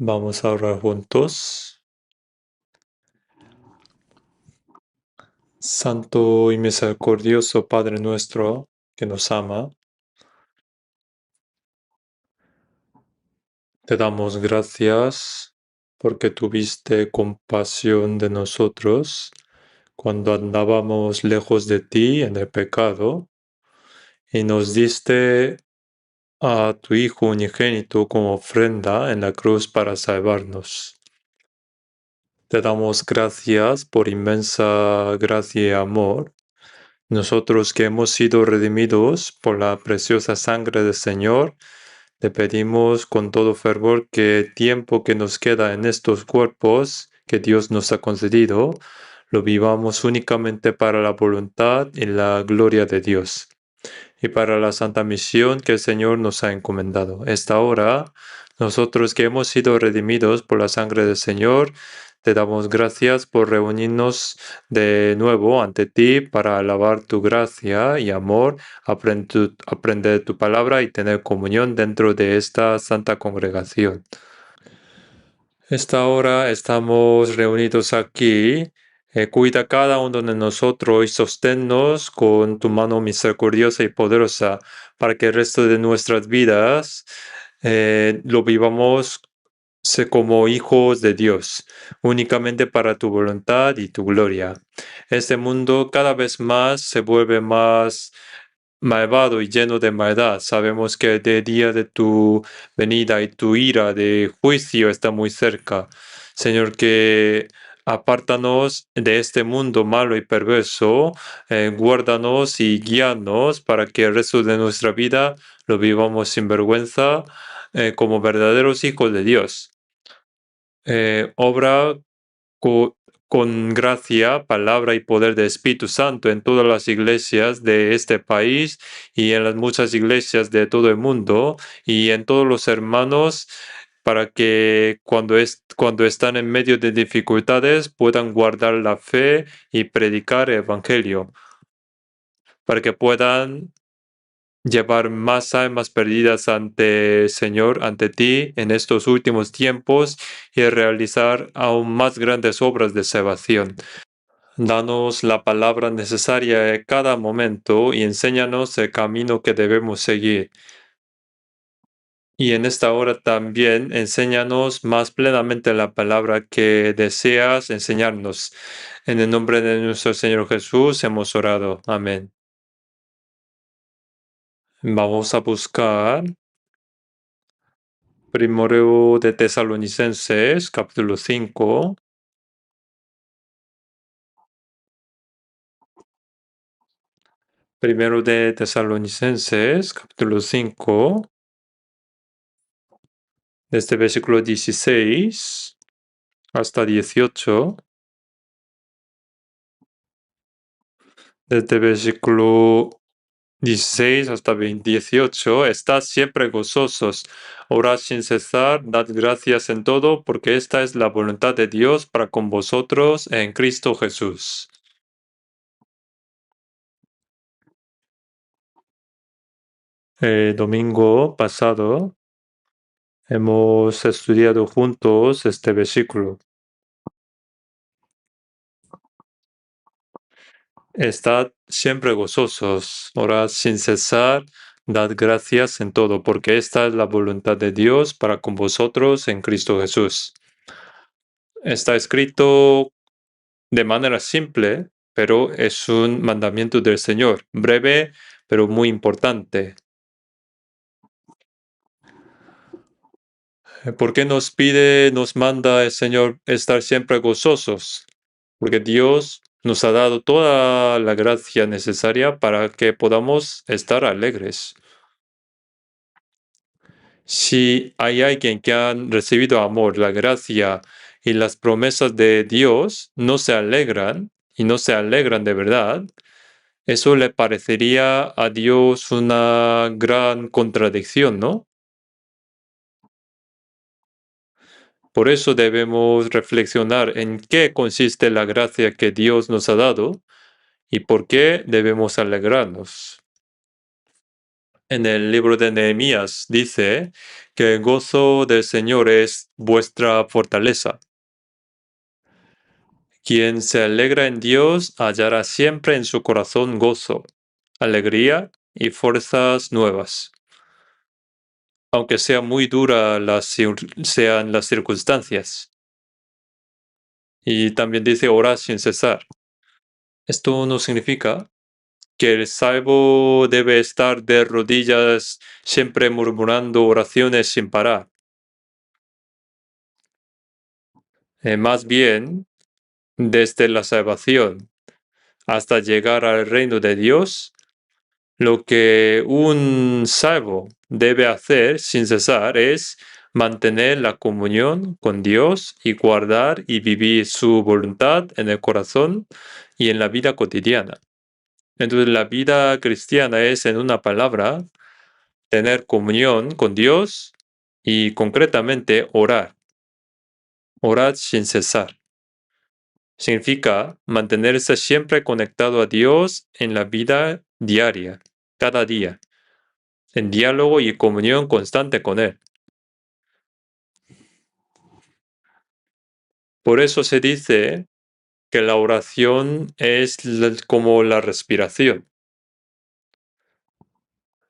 Vamos a orar juntos. Santo y misericordioso Padre nuestro, que nos ama, te damos gracias porque tuviste compasión de nosotros cuando andábamos lejos de ti en el pecado y nos diste a tu Hijo unigénito como ofrenda en la cruz para salvarnos. Te damos gracias por inmensa gracia y amor. Nosotros que hemos sido redimidos por la preciosa sangre del Señor, te pedimos con todo fervor que el tiempo que nos queda en estos cuerpos que Dios nos ha concedido, lo vivamos únicamente para la voluntad y la gloria de Dios y para la santa misión que el Señor nos ha encomendado. Esta hora, nosotros que hemos sido redimidos por la sangre del Señor, te damos gracias por reunirnos de nuevo ante ti para alabar tu gracia y amor, aprender tu palabra y tener comunión dentro de esta santa congregación. Esta hora estamos reunidos aquí. Cuida cada uno de nosotros y sosténnos con tu mano misericordiosa y poderosa para que el resto de nuestras vidas lo vivamos como hijos de Dios, únicamente para tu voluntad y tu gloria. Este mundo cada vez más se vuelve más malvado y lleno de maldad. Sabemos que el día de tu venida y tu ira de juicio está muy cerca. Señor, que apártanos de este mundo malo y perverso, guárdanos y guíanos para que el resto de nuestra vida lo vivamos sin vergüenza, como verdaderos hijos de Dios. Obra con gracia, palabra y poder del Espíritu Santo en todas las iglesias de este país y en las muchas iglesias de todo el mundo y en todos los hermanos para que cuando están en medio de dificultades puedan guardar la fe y predicar el Evangelio, para que puedan llevar más almas perdidas ante el Señor, ante ti, en estos últimos tiempos y realizar aún más grandes obras de salvación. Danos la palabra necesaria en cada momento y enséñanos el camino que debemos seguir. Y en esta hora también enséñanos más plenamente la palabra que deseas enseñarnos. En el nombre de nuestro Señor Jesús hemos orado. Amén. Vamos a buscar Primero de Tesalonicenses, capítulo 5. Primero de Tesalonicenses, capítulo 5, desde versículo 16 hasta 18. Desde versículo 16 hasta 18, estad siempre gozosos, orad sin cesar, dad gracias en todo, porque esta es la voluntad de Dios para con vosotros en Cristo Jesús. El domingo pasado hemos estudiado juntos este versículo. Estad siempre gozosos, orad sin cesar, dad gracias en todo, porque esta es la voluntad de Dios para con vosotros en Cristo Jesús. Está escrito de manera simple, pero es un mandamiento del Señor, breve, pero muy importante. ¿Por qué nos manda el Señor estar siempre gozosos? Porque Dios nos ha dado toda la gracia necesaria para que podamos estar alegres. Si hay alguien que ha recibido amor, la gracia y las promesas de Dios, no se alegran y no se alegran de verdad, eso le parecería a Dios una gran contradicción, ¿no? Por eso debemos reflexionar en qué consiste la gracia que Dios nos ha dado y por qué debemos alegrarnos. En el libro de Nehemías dice que el gozo del Señor es vuestra fortaleza. Quien se alegra en Dios hallará siempre en su corazón gozo, alegría y fuerzas nuevas. Aunque sea muy dura sean las circunstancias. Y también dice orar sin cesar. Esto no significa que el salvo debe estar de rodillas siempre murmurando oraciones sin parar. Más bien, desde la salvación hasta llegar al reino de Dios, lo que un salvo debe hacer sin cesar es mantener la comunión con Dios y guardar y vivir su voluntad en el corazón y en la vida cotidiana. Entonces la vida cristiana es, en una palabra, tener comunión con Dios y concretamente orar. Orar sin cesar. Significa mantenerse siempre conectado a Dios en la vida diaria, cada día, en diálogo y comunión constante con Él. Por eso se dice que la oración es como la respiración.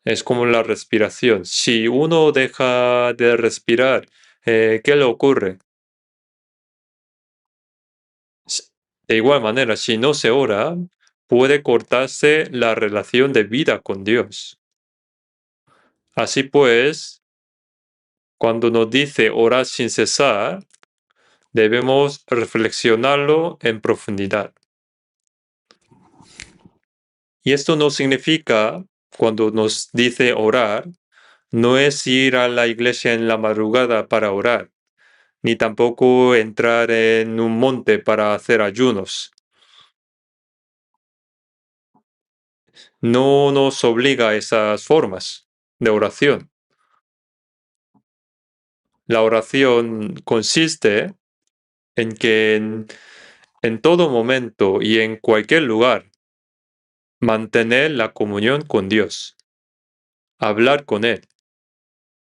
Es como la respiración. Si uno deja de respirar, ¿qué le ocurre? De igual manera, si no se ora, puede cortarse la relación de vida con Dios. Así pues, cuando nos dice orar sin cesar, debemos reflexionarlo en profundidad. Y esto no significa, cuando nos dice orar, no es ir a la iglesia en la madrugada para orar, ni tampoco entrar en un monte para hacer ayunos. No nos obliga a esas formas de oración. La oración consiste en que en todo momento y en cualquier lugar mantener la comunión con Dios, hablar con Él,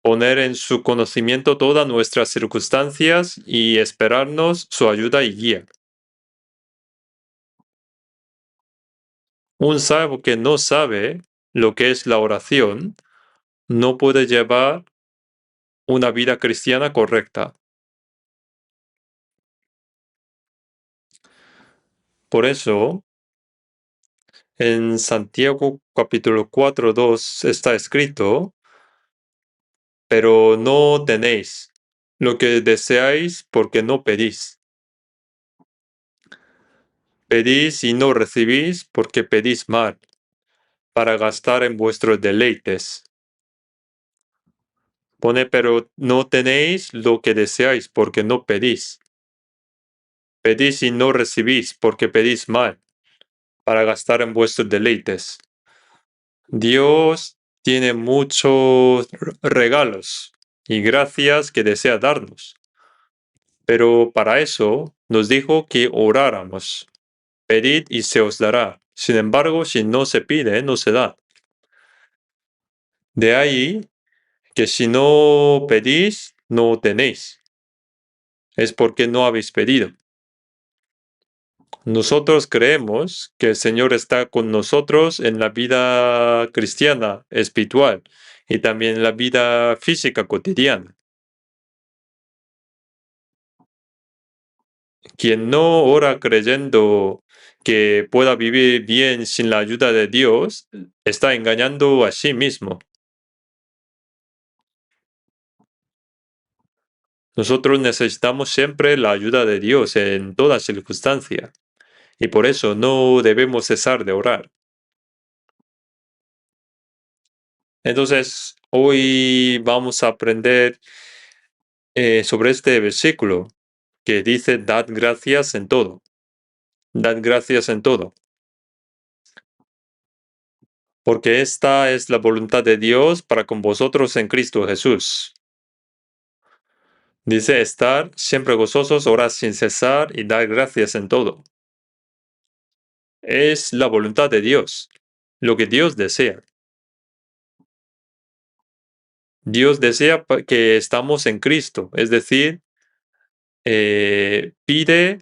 poner en su conocimiento todas nuestras circunstancias y esperarnos su ayuda y guía. Un salvo que no sabe lo que es la oración no puede llevar una vida cristiana correcta. Por eso, en Santiago capítulo 4:2 está escrito: pero no tenéis lo que deseáis porque no pedís. Pedís y no recibís porque pedís mal, para gastar en vuestros deleites. Pone, pero no tenéis lo que deseáis porque no pedís. Pedís y no recibís porque pedís mal, para gastar en vuestros deleites. Dios tiene muchos regalos y gracias que desea darnos. Pero para eso nos dijo que oráramos. Pedid y se os dará. Sin embargo, si no se pide, no se da. De ahí que si no pedís, no tenéis. Es porque no habéis pedido. Nosotros creemos que el Señor está con nosotros en la vida cristiana, espiritual, y también en la vida física cotidiana. Quien no ora creyendo que pueda vivir bien sin la ayuda de Dios, está engañando a sí mismo. Nosotros necesitamos siempre la ayuda de Dios en toda circunstancia, y por eso no debemos cesar de orar. Entonces, hoy vamos a aprender sobre este versículo que dice: dad gracias en todo. Dad gracias en todo. Porque esta es la voluntad de Dios para con vosotros en Cristo Jesús. Dice: estar siempre gozosos, orar sin cesar y dar gracias en todo. Es la voluntad de Dios, lo que Dios desea. Dios desea que estamos en Cristo, es decir, pide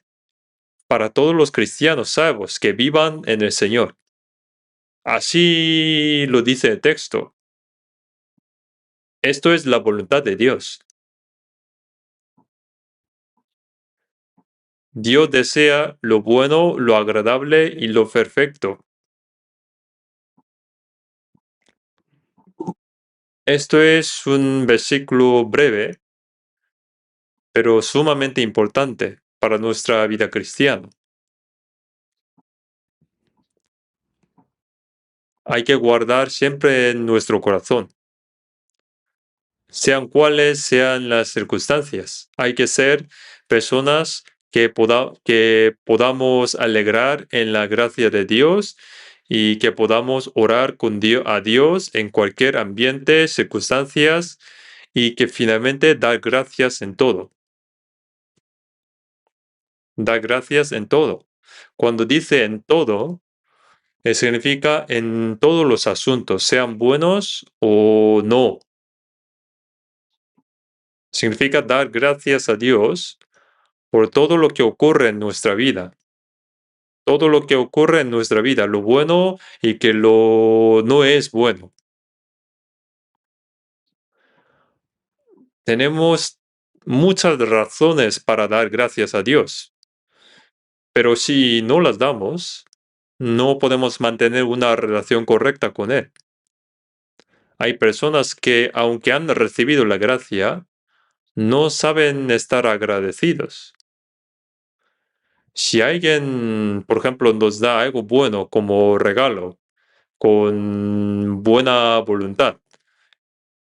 para todos los cristianos salvos que vivan en el Señor. Así lo dice el texto. Esto es la voluntad de Dios. Dios desea lo bueno, lo agradable y lo perfecto. Esto es un versículo breve, pero sumamente importante para nuestra vida cristiana. Hay que guardar siempre en nuestro corazón, sean cuales sean las circunstancias. Hay que ser personas que podamos alegrar en la gracia de Dios y que podamos orar a Dios en cualquier ambiente, circunstancias y que finalmente dar gracias en todo. Dar gracias en todo. Cuando dice en todo, significa en todos los asuntos, sean buenos o no. Significa dar gracias a Dios por todo lo que ocurre en nuestra vida. Todo lo que ocurre en nuestra vida, lo bueno y que lo no es bueno. Tenemos muchas razones para dar gracias a Dios, pero si no las damos, no podemos mantener una relación correcta con Él. Hay personas que, aunque han recibido la gracia, no saben estar agradecidos. Si alguien, por ejemplo, nos da algo bueno como regalo, con buena voluntad,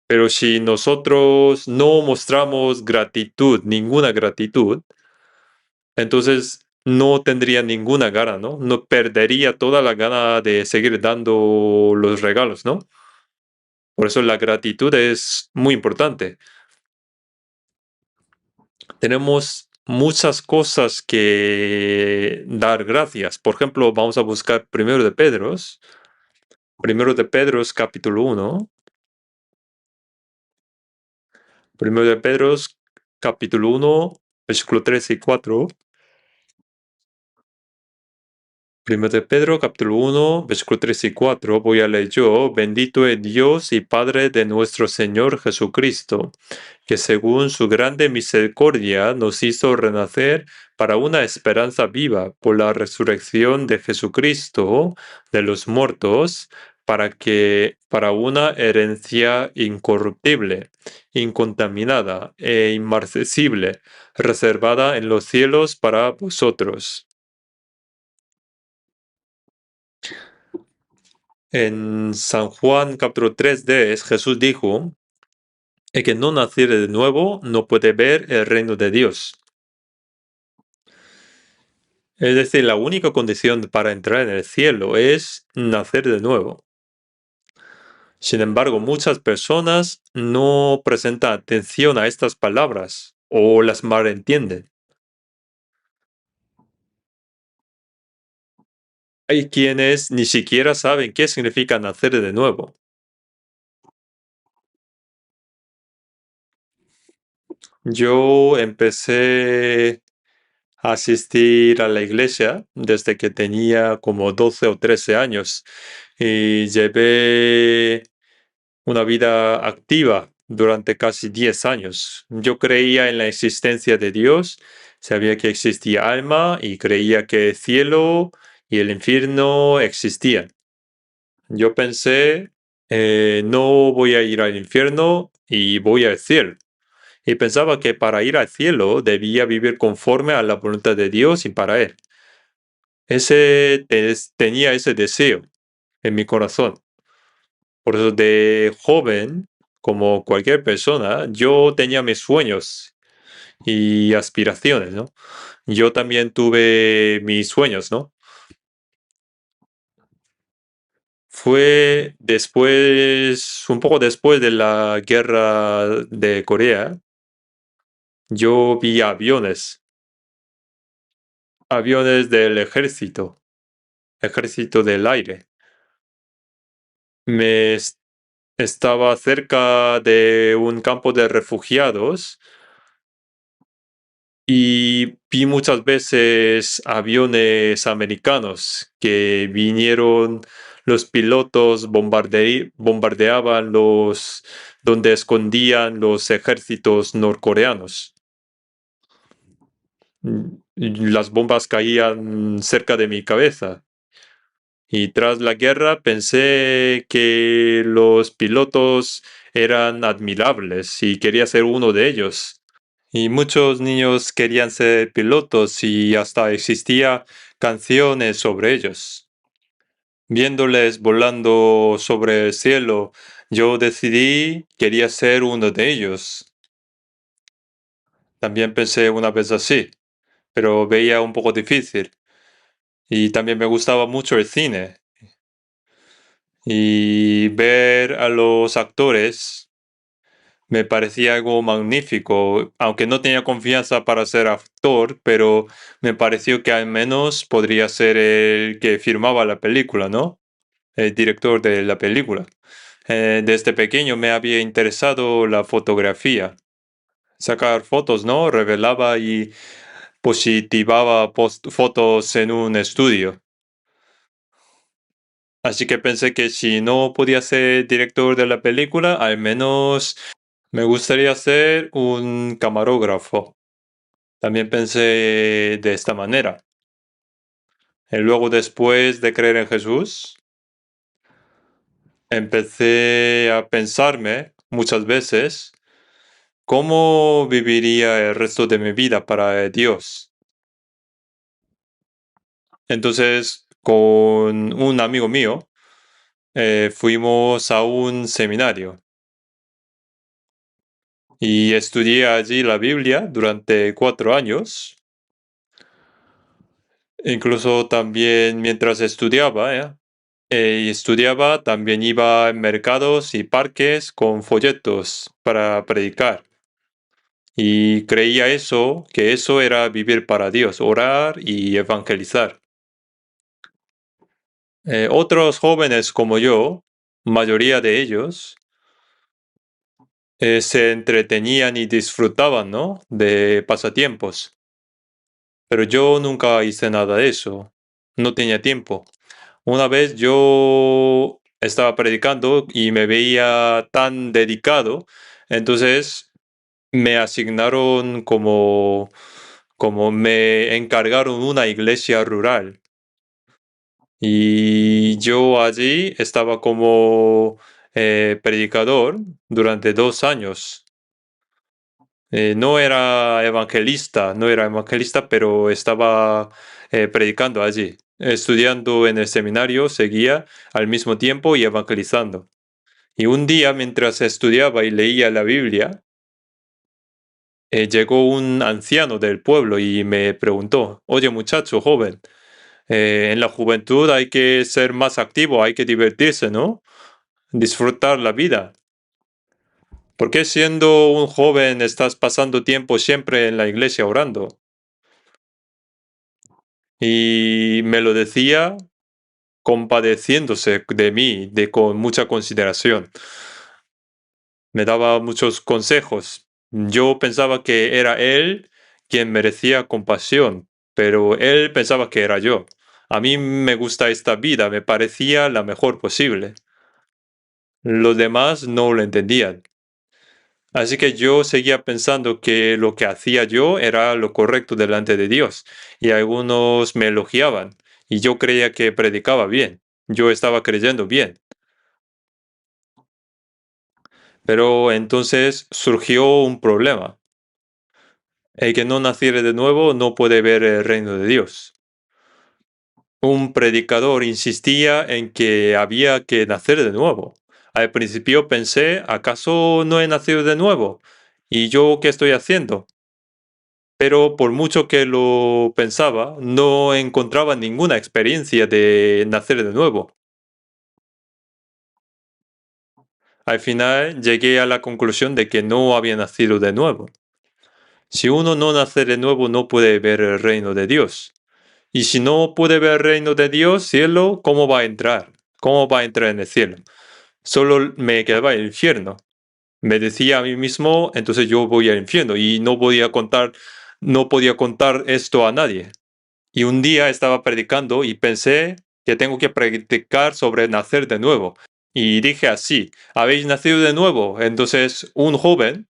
pero si nosotros no mostramos gratitud, ninguna gratitud, entonces no tendría ninguna gana, ¿no? No perdería toda la gana de seguir dando los regalos, ¿no? Por eso la gratitud es muy importante. Tenemos muchas cosas que dar gracias. Por ejemplo, vamos a buscar Primero de Pedro capítulo 1. Primero de Pedro capítulo 1, versículo 3 y 4. Primero de Pedro, capítulo 1, versículo 3 y 4, voy a leer yo. Bendito es Dios y Padre de nuestro Señor Jesucristo, que según su grande misericordia nos hizo renacer para una esperanza viva por la resurrección de Jesucristo de los muertos, para una herencia incorruptible, incontaminada e inmarcesible, reservada en los cielos para vosotros. En San Juan capítulo 3 Jesús dijo, el que no naciere de nuevo no puede ver el reino de Dios. Es decir, la única condición para entrar en el cielo es nacer de nuevo. Sin embargo, muchas personas no presentan atención a estas palabras o las malentienden. Hay quienes ni siquiera saben qué significa nacer de nuevo. Yo empecé a asistir a la iglesia desde que tenía como 12 o 13 años y llevé una vida activa durante casi 10 años. Yo creía en la existencia de Dios, sabía que existía alma y creía que el cielo y el infierno existían. Yo pensé, no voy a ir al infierno y voy al cielo. Y pensaba que para ir al cielo debía vivir conforme a la voluntad de Dios y para Él. Tenía ese deseo en mi corazón. Por eso de joven, como cualquier persona, yo tenía mis sueños y aspiraciones, ¿no? Yo también tuve mis sueños, ¿no? Fue después, un poco después de la guerra de Corea, yo vi aviones del ejército del aire. Me Estaba cerca de un campo de refugiados y vi muchas veces aviones americanos que vinieron, los pilotos bombardeaban los donde escondían los ejércitos norcoreanos. Las bombas caían cerca de mi cabeza. Y tras la guerra pensé que los pilotos eran admirables y quería ser uno de ellos. Y muchos niños querían ser pilotos y hasta existía canciones sobre ellos. Viéndoles volando sobre el cielo, yo decidí quería ser uno de ellos. También pensé una vez así, pero veía un poco difícil. Y también me gustaba mucho el cine. Y ver a los actores me parecía algo magnífico, aunque no tenía confianza para ser actor, pero me pareció que al menos podría ser el que firmaba la película, ¿no? El director de la película. Desde pequeño me había interesado la fotografía. Sacar fotos, ¿no? Revelaba y positivaba fotos en un estudio. Así que pensé que si no podía ser director de la película, al menos me gustaría ser un camarógrafo. También pensé de esta manera. Y luego, después de creer en Jesús, empecé a pensarme muchas veces cómo viviría el resto de mi vida para Dios. Entonces, con un amigo mío, fuimos a un seminario y estudié allí la Biblia durante 4 años. Incluso también mientras estudiaba, también iba a mercados y parques con folletos para predicar. Y creía que eso era vivir para Dios, orar y evangelizar. Otros jóvenes como yo, mayoría de ellos, se entretenían y disfrutaban, ¿no? De pasatiempos. Pero yo nunca hice nada de eso. No tenía tiempo. Una vez yo estaba predicando y me veía tan dedicado, entonces me asignaron como me encargaron una iglesia rural. Y yo allí estaba como predicador durante 2 años. No era evangelista, pero estaba predicando allí. Estudiando en el seminario, seguía al mismo tiempo y evangelizando. Y un día, mientras estudiaba y leía la Biblia, llegó un anciano del pueblo y me preguntó, oye muchacho joven, en la juventud hay que ser más activo, hay que divertirse, ¿no? Disfrutar la vida. ¿Por qué siendo un joven estás pasando tiempo siempre en la iglesia orando? Y me lo decía compadeciéndose de mí, con mucha consideración. Me daba muchos consejos. Yo pensaba que era él quien merecía compasión, pero él pensaba que era yo. A mí me gusta esta vida, me parecía la mejor posible. Los demás no lo entendían. Así que yo seguía pensando que lo que hacía yo era lo correcto delante de Dios, y algunos me elogiaban, y yo creía que predicaba bien, yo estaba creyendo bien. Pero entonces surgió un problema. El que no naciere de nuevo no puede ver el reino de Dios. Un predicador insistía en que había que nacer de nuevo. Al principio pensé, ¿acaso no he nacido de nuevo? ¿Y yo qué estoy haciendo? Pero por mucho que lo pensaba, no encontraba ninguna experiencia de nacer de nuevo. Al final llegué a la conclusión de que no había nacido de nuevo. Si uno no nace de nuevo, no puede ver el reino de Dios. Y si no puede ver el reino de Dios, cielo, ¿cómo va a entrar? ¿Cómo va a entrar en el cielo? solo me quedaba el infierno. Me decía a mí mismo, entonces yo voy al infierno y no podía contar esto a nadie. Y un día estaba predicando y pensé que tengo que predicar sobre nacer de nuevo. Y dije así, ¿habéis nacido de nuevo? Entonces un joven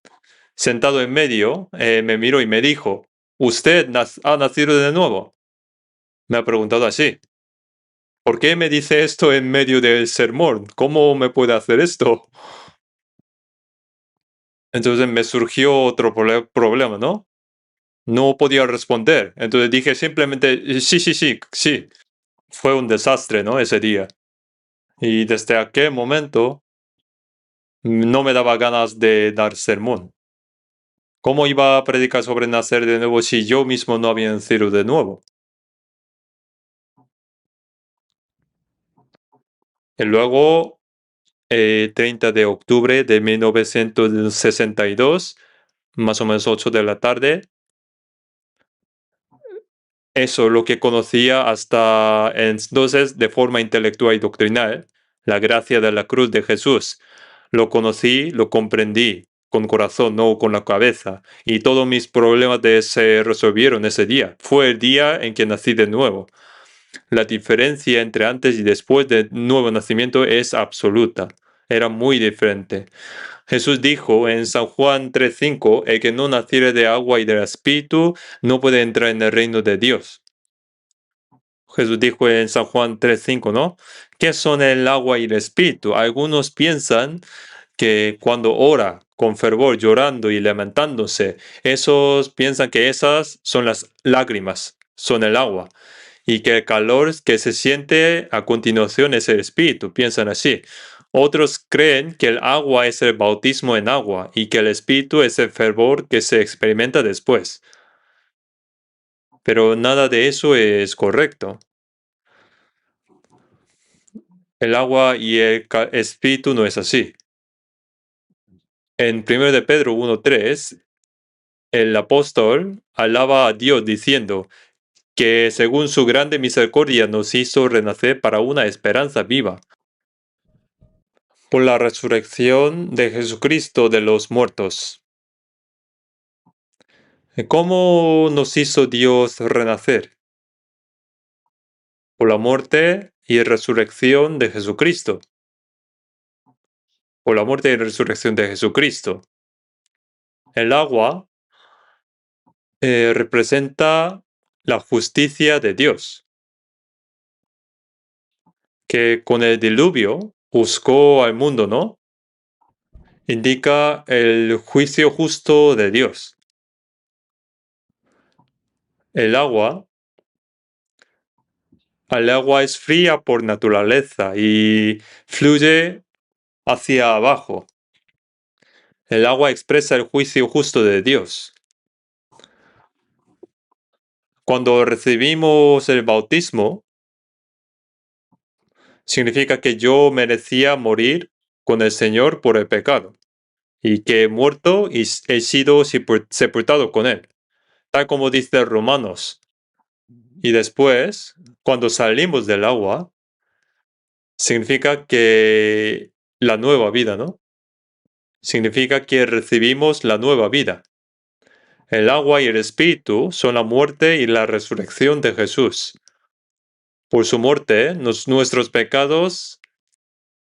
sentado en medio me miró y me dijo, ¿usted ha nacido de nuevo? Me ha preguntado así. ¿Por qué me dice esto en medio del sermón? ¿Cómo me puede hacer esto? Entonces me surgió otro problema, ¿no? No podía responder. Entonces dije simplemente, sí, sí, sí, sí. Fue un desastre, ¿no? Ese día. Y desde aquel momento no me daba ganas de dar sermón. ¿Cómo iba a predicar sobre nacer de nuevo si yo mismo no había nacido de nuevo? Y luego, 30 de octubre de 1962, más o menos 8 de la tarde, eso lo que conocía hasta entonces de forma intelectual y doctrinal, la gracia de la cruz de Jesús. Lo conocí, lo comprendí con corazón, no con la cabeza. Y todos mis problemas se resolvieron ese día. Fue el día en que nací de nuevo. La diferencia entre antes y después del nuevo nacimiento es absoluta. Era muy diferente. Jesús dijo en San Juan 3:5, el que no naciere de agua y del Espíritu no puede entrar en el reino de Dios. Jesús dijo en San Juan 3:5, ¿no? ¿Qué son el agua y el Espíritu? Algunos piensan que cuando ora con fervor, llorando y lamentándose, esos piensan que esas son las lágrimas, son el agua, y que el calor que se siente a continuación es el Espíritu, piensan así. Otros creen que el agua es el bautismo en agua y que el Espíritu es el fervor que se experimenta después. Pero nada de eso es correcto. El agua y el Espíritu no es así. En 1 de Pedro 1:3, el apóstol alaba a Dios diciendo que según su grande misericordia nos hizo renacer para una esperanza viva por la resurrección de Jesucristo de los muertos. ¿Cómo nos hizo Dios renacer? Por la muerte y resurrección de Jesucristo. Por la muerte y resurrección de Jesucristo. El agua representa la justicia de Dios, que con el diluvio buscó al mundo, ¿no? Indica el juicio justo de Dios. El agua es fría por naturaleza y fluye hacia abajo. El agua expresa el juicio justo de Dios. Cuando recibimos el bautismo, significa que yo merecía morir con el Señor por el pecado y que he muerto y he sido sepultado con Él, tal como dice Romanos. Y después, cuando salimos del agua, significa que la nueva vida, ¿no? Significa que recibimos la nueva vida. El agua y el espíritu son la muerte y la resurrección de Jesús. Por su muerte, nuestros pecados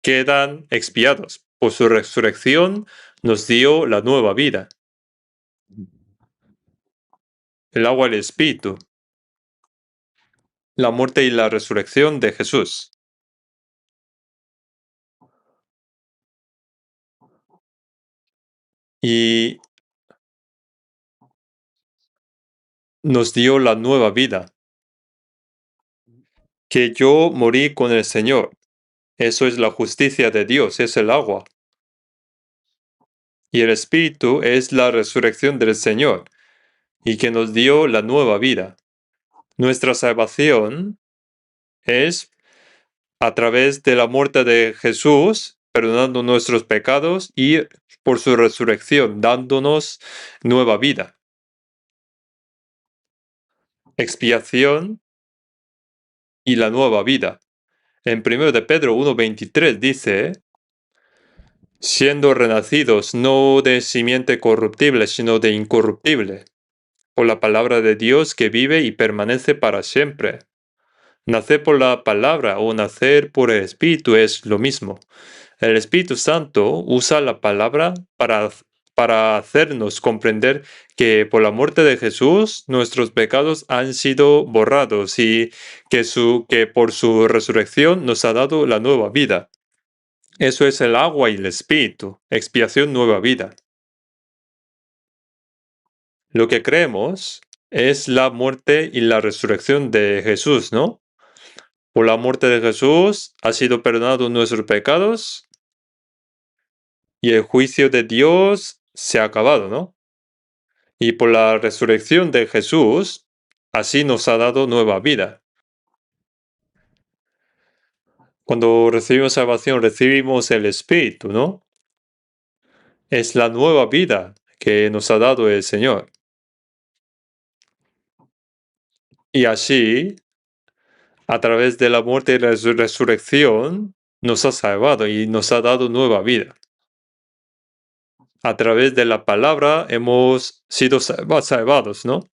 quedan expiados. Por su resurrección, nos dio la nueva vida. El agua y el espíritu. La muerte y la resurrección de Jesús. Y nos dio la nueva vida. Que yo morí con el Señor. Eso es la justicia de Dios, es el agua. Y el Espíritu es la resurrección del Señor, y que nos dio la nueva vida. Nuestra salvación es a través de la muerte de Jesús, perdonando nuestros pecados, y por su resurrección, dándonos nueva vida. Expiación y la nueva vida. En 1 de Pedro 1:23 dice, siendo renacidos no de simiente corruptible, sino de incorruptible, por la palabra de Dios que vive y permanece para siempre. Nacer por la palabra o nacer por el Espíritu es lo mismo. El Espíritu Santo usa la palabra para hacernos comprender que por la muerte de Jesús nuestros pecados han sido borrados y que por su resurrección nos ha dado la nueva vida. Eso es el agua y el Espíritu, expiación, nueva vida. Lo que creemos es la muerte y la resurrección de Jesús, ¿no? Por la muerte de Jesús ha sido perdonado nuestros pecados y el juicio de Dios se ha acabado, ¿no? Y por la resurrección de Jesús, así nos ha dado nueva vida. Cuando recibimos salvación, recibimos el Espíritu, ¿no? Es la nueva vida que nos ha dado el Señor. Y así, a través de la muerte y la resurrección, nos ha salvado y nos ha dado nueva vida. A través de la palabra hemos sido salvados, ¿no?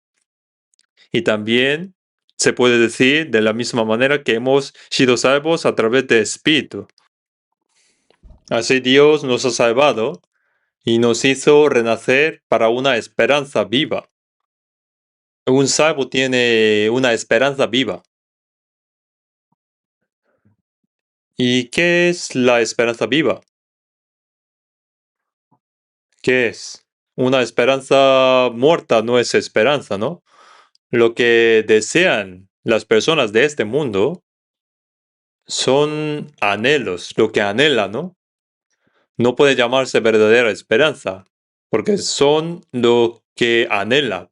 Y también se puede decir de la misma manera que hemos sido salvos a través del Espíritu. Así Dios nos ha salvado y nos hizo renacer para una esperanza viva. Un salvo tiene una esperanza viva. ¿Y qué es la esperanza viva? ¿Qué es? Una esperanza muerta no es esperanza, ¿no? Lo que desean las personas de este mundo son anhelos, lo que anhelan, ¿no? No puede llamarse verdadera esperanza, porque son lo que anhela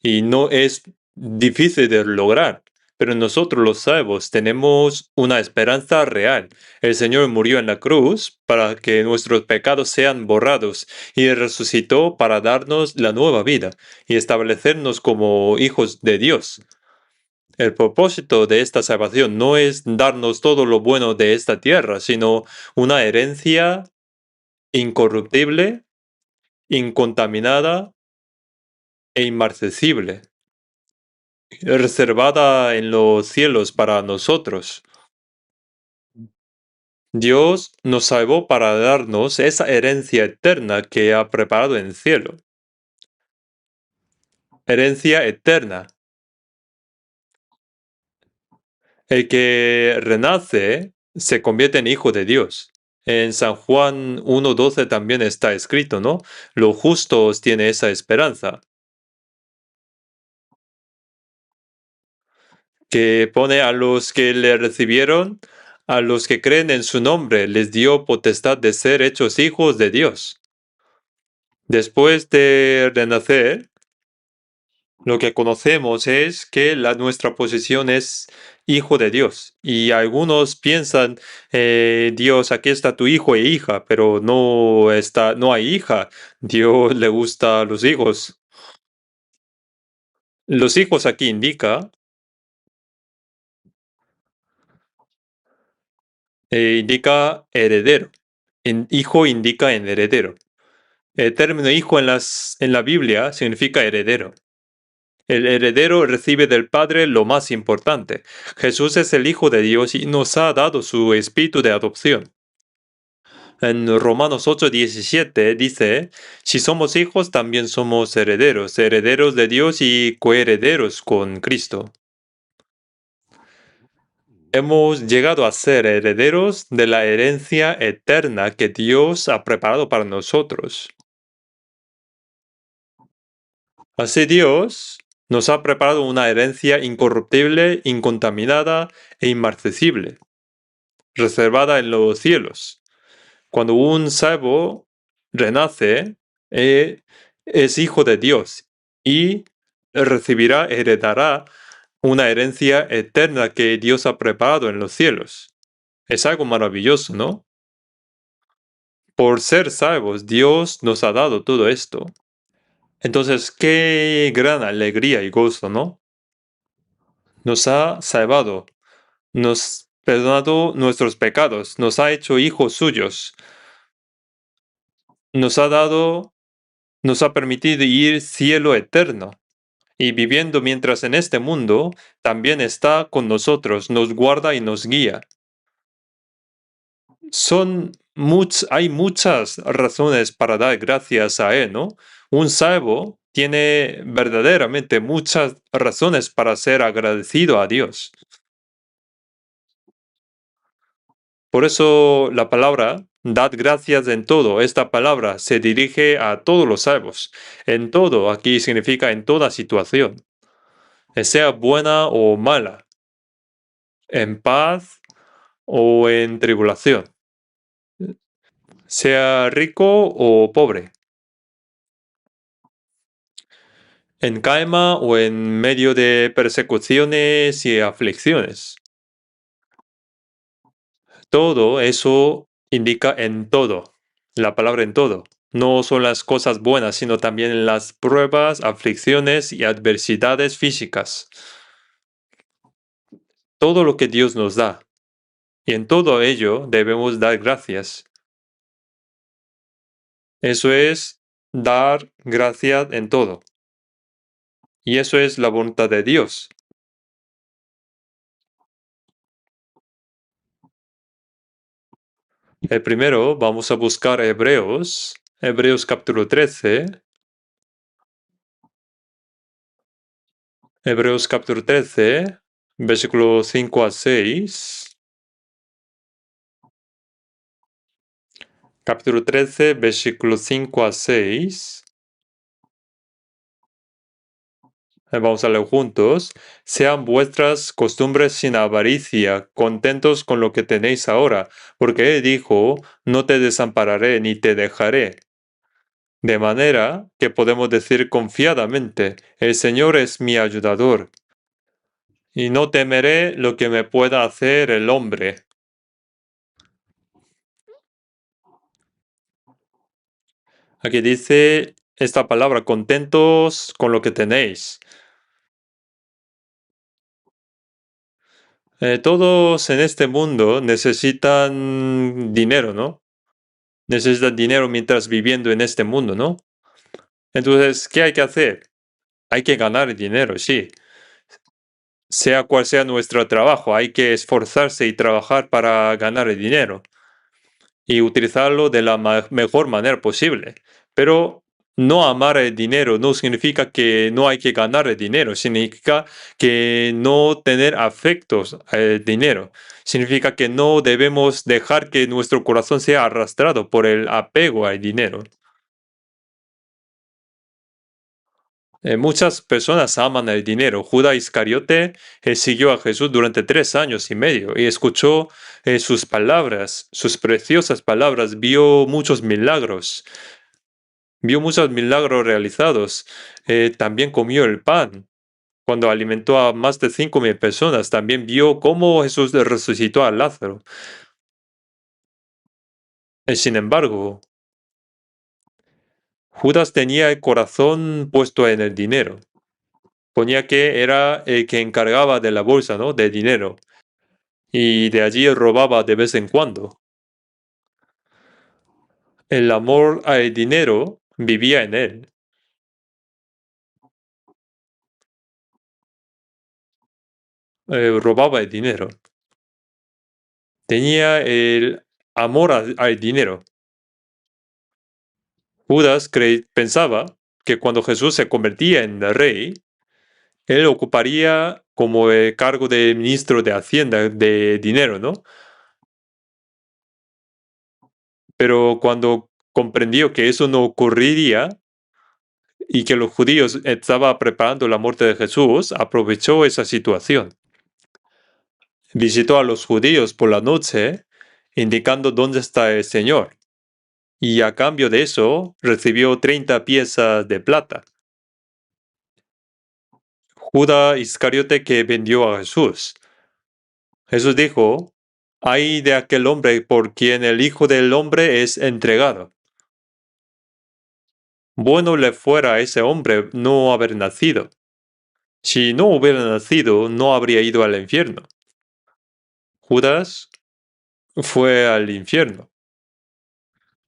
y no es difícil de lograr. Pero nosotros los salvos tenemos una esperanza real. El Señor murió en la cruz para que nuestros pecados sean borrados y resucitó para darnos la nueva vida y establecernos como hijos de Dios. El propósito de esta salvación no es darnos todo lo bueno de esta tierra, sino una herencia incorruptible, incontaminada e inmarcesible, reservada en los cielos para nosotros. Dios nos salvó para darnos esa herencia eterna que ha preparado en el cielo. Herencia eterna. El que renace se convierte en hijo de Dios. En San Juan 1:12 también está escrito, ¿no? Los justos tienen esa esperanza, que pone a los que le recibieron, a los que creen en su nombre, les dio potestad de ser hechos hijos de Dios. Después de renacer, lo que conocemos es que nuestra posición es hijo de Dios. Y algunos piensan, Dios, aquí está tu hijo e hija, pero no hay hija. Dios le gusta a los hijos. Los hijos aquí indica heredero. Hijo indica en heredero. El término hijo en la Biblia significa heredero. El heredero recibe del Padre lo más importante. Jesús es el Hijo de Dios y nos ha dado su espíritu de adopción. En Romanos 8:17 dice, si somos hijos, también somos herederos, herederos de Dios y coherederos con Cristo. Hemos llegado a ser herederos de la herencia eterna que Dios ha preparado para nosotros. Así Dios nos ha preparado una herencia incorruptible, incontaminada e inmarcesible, reservada en los cielos. Cuando un salvo renace, es hijo de Dios y heredará una herencia eterna que Dios ha preparado en los cielos. Es algo maravilloso, ¿no? Por ser salvos, Dios nos ha dado todo esto. Entonces, qué gran alegría y gozo, ¿no? Nos ha salvado, nos ha perdonado nuestros pecados, nos ha hecho hijos suyos. nos ha dado, nos ha permitido ir cielo eterno. Y viviendo mientras en este mundo, también está con nosotros, nos guarda y nos guía. Hay muchas razones para dar gracias a Él, ¿no? Un salvo tiene verdaderamente muchas razones para ser agradecido a Dios. Por eso la palabra, dad gracias en todo, esta palabra se dirige a todos los salvos. En todo, aquí significa en toda situación, sea buena o mala, en paz o en tribulación, sea rico o pobre, en calma o en medio de persecuciones y aflicciones. Todo eso indica en todo, la palabra en todo. No son las cosas buenas, sino también en las pruebas, aflicciones y adversidades físicas. Todo lo que Dios nos da. Y en todo ello debemos dar gracias. Eso es dar gracias en todo. Y eso es la voluntad de Dios. El primero, vamos a buscar Hebreos, Hebreos capítulo 13, Hebreos capítulo 13, versículos 5 a 6. Capítulo 13, versículos 5 a 6. Vamos a leer juntos. Sean vuestras costumbres sin avaricia, contentos con lo que tenéis ahora, porque Él dijo, no te desampararé ni te dejaré. De manera que podemos decir confiadamente, el Señor es mi ayudador, y no temeré lo que me pueda hacer el hombre. Aquí dice esta palabra, contentos con lo que tenéis. Todos en este mundo necesitan dinero, ¿no? Necesitan dinero mientras viviendo en este mundo, ¿no? Entonces, ¿qué hay que hacer? Hay que ganar dinero, sí. Sea cual sea nuestro trabajo, hay que esforzarse y trabajar para ganar el dinero y utilizarlo de la mejor manera posible. Pero no amar el dinero no significa que no hay que ganar el dinero, significa que no tener afectos al dinero, significa que no debemos dejar que nuestro corazón sea arrastrado por el apego al dinero. Muchas personas aman el dinero. Judas Iscariote siguió a Jesús durante 3 años y medio y escuchó sus palabras, sus preciosas palabras, vio muchos milagros realizados. También comió el pan. Cuando alimentó a más de 5.000 personas, también vio cómo Jesús resucitó a Lázaro. Sin embargo, Judas tenía el corazón puesto en el dinero. Ponía que era el que encargaba de la bolsa, ¿no? De dinero. Y de allí robaba de vez en cuando. El amor al dinero vivía en él. Robaba el dinero. Tenía el amor al dinero. Judas pensaba que cuando Jesús se convertía en rey, él ocuparía como el cargo de ministro de Hacienda de dinero, ¿no? Pero cuando comprendió que eso no ocurriría y que los judíos estaban preparando la muerte de Jesús, aprovechó esa situación. Visitó a los judíos por la noche, indicando dónde está el Señor, y a cambio de eso recibió 30 piezas de plata. Judas Iscariote que vendió a Jesús. Jesús dijo, ay de aquel hombre por quien el Hijo del Hombre es entregado. Bueno le fuera a ese hombre no haber nacido. Si no hubiera nacido, no habría ido al infierno. Judas fue al infierno.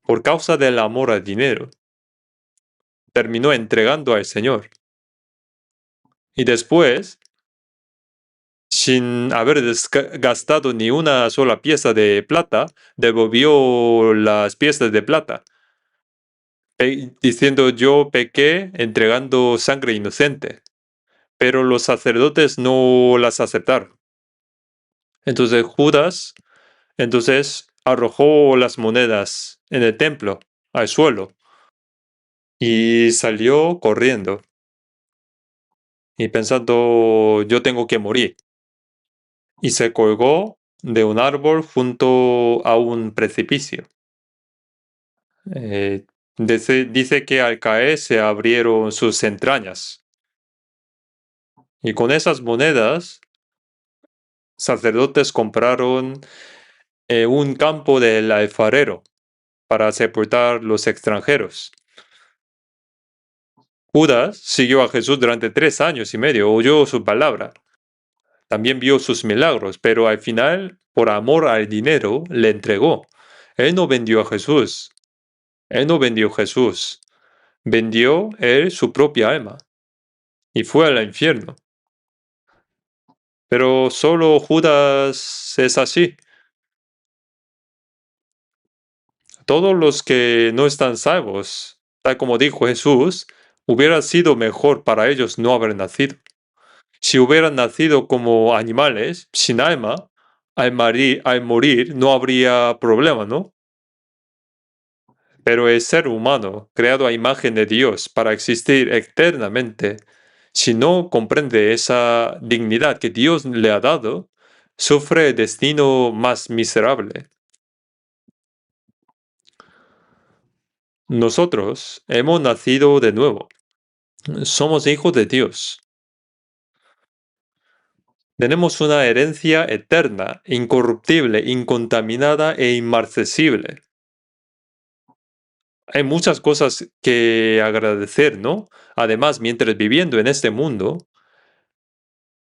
por causa del amor al dinero, terminó entregando al Señor. Y después, sin haber gastado ni una sola pieza de plata, devolvió las piezas de plata, diciendo yo pequé entregando sangre inocente. Pero los sacerdotes no las aceptaron. Entonces Judas, arrojó las monedas en el templo, al suelo, y salió corriendo y pensando yo tengo que morir. Y se colgó de un árbol junto a un precipicio. Eh, dice que al caer se abrieron sus entrañas. Y con esas monedas, sacerdotes compraron un campo del alfarero para sepultar los extranjeros. Judas siguió a Jesús durante 3 años y medio, oyó su palabra, también vio sus milagros, pero al final, por amor al dinero, le entregó. Él no vendió a Jesús, él no vendió a Jesús, vendió él su propia alma y fue al infierno. Pero solo Judas es así. Todos los que no están salvos, tal como dijo Jesús, hubiera sido mejor para ellos no haber nacido. Si hubieran nacido como animales, sin alma, al morir no habría problema, ¿no? Pero el ser humano, creado a imagen de Dios para existir eternamente, si no comprende esa dignidad que Dios le ha dado, sufre el destino más miserable. Nosotros hemos nacido de nuevo. Somos hijos de Dios. Tenemos una herencia eterna, incorruptible, incontaminada e inmarcesible. Hay muchas cosas que agradecer, ¿no? Además, mientras viviendo en este mundo,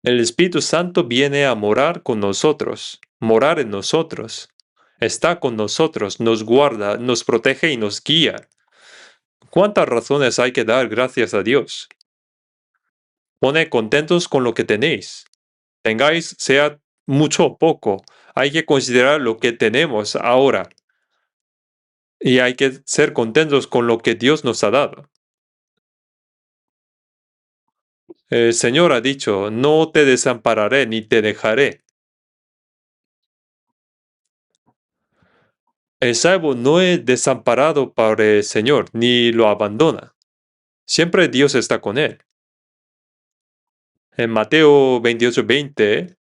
el Espíritu Santo viene a morar con nosotros, morar en nosotros. Está con nosotros, nos guarda, nos protege y nos guía. ¿Cuántas razones hay que dar gracias a Dios? Pone contentos con lo que tenéis. Tengáis, sea mucho o poco, hay que considerar lo que tenemos ahora. Y hay que ser contentos con lo que Dios nos ha dado. El Señor ha dicho, no te desampararé ni te dejaré. El salvo no es desamparado por el Señor, ni lo abandona. Siempre Dios está con él. En Mateo 28:20,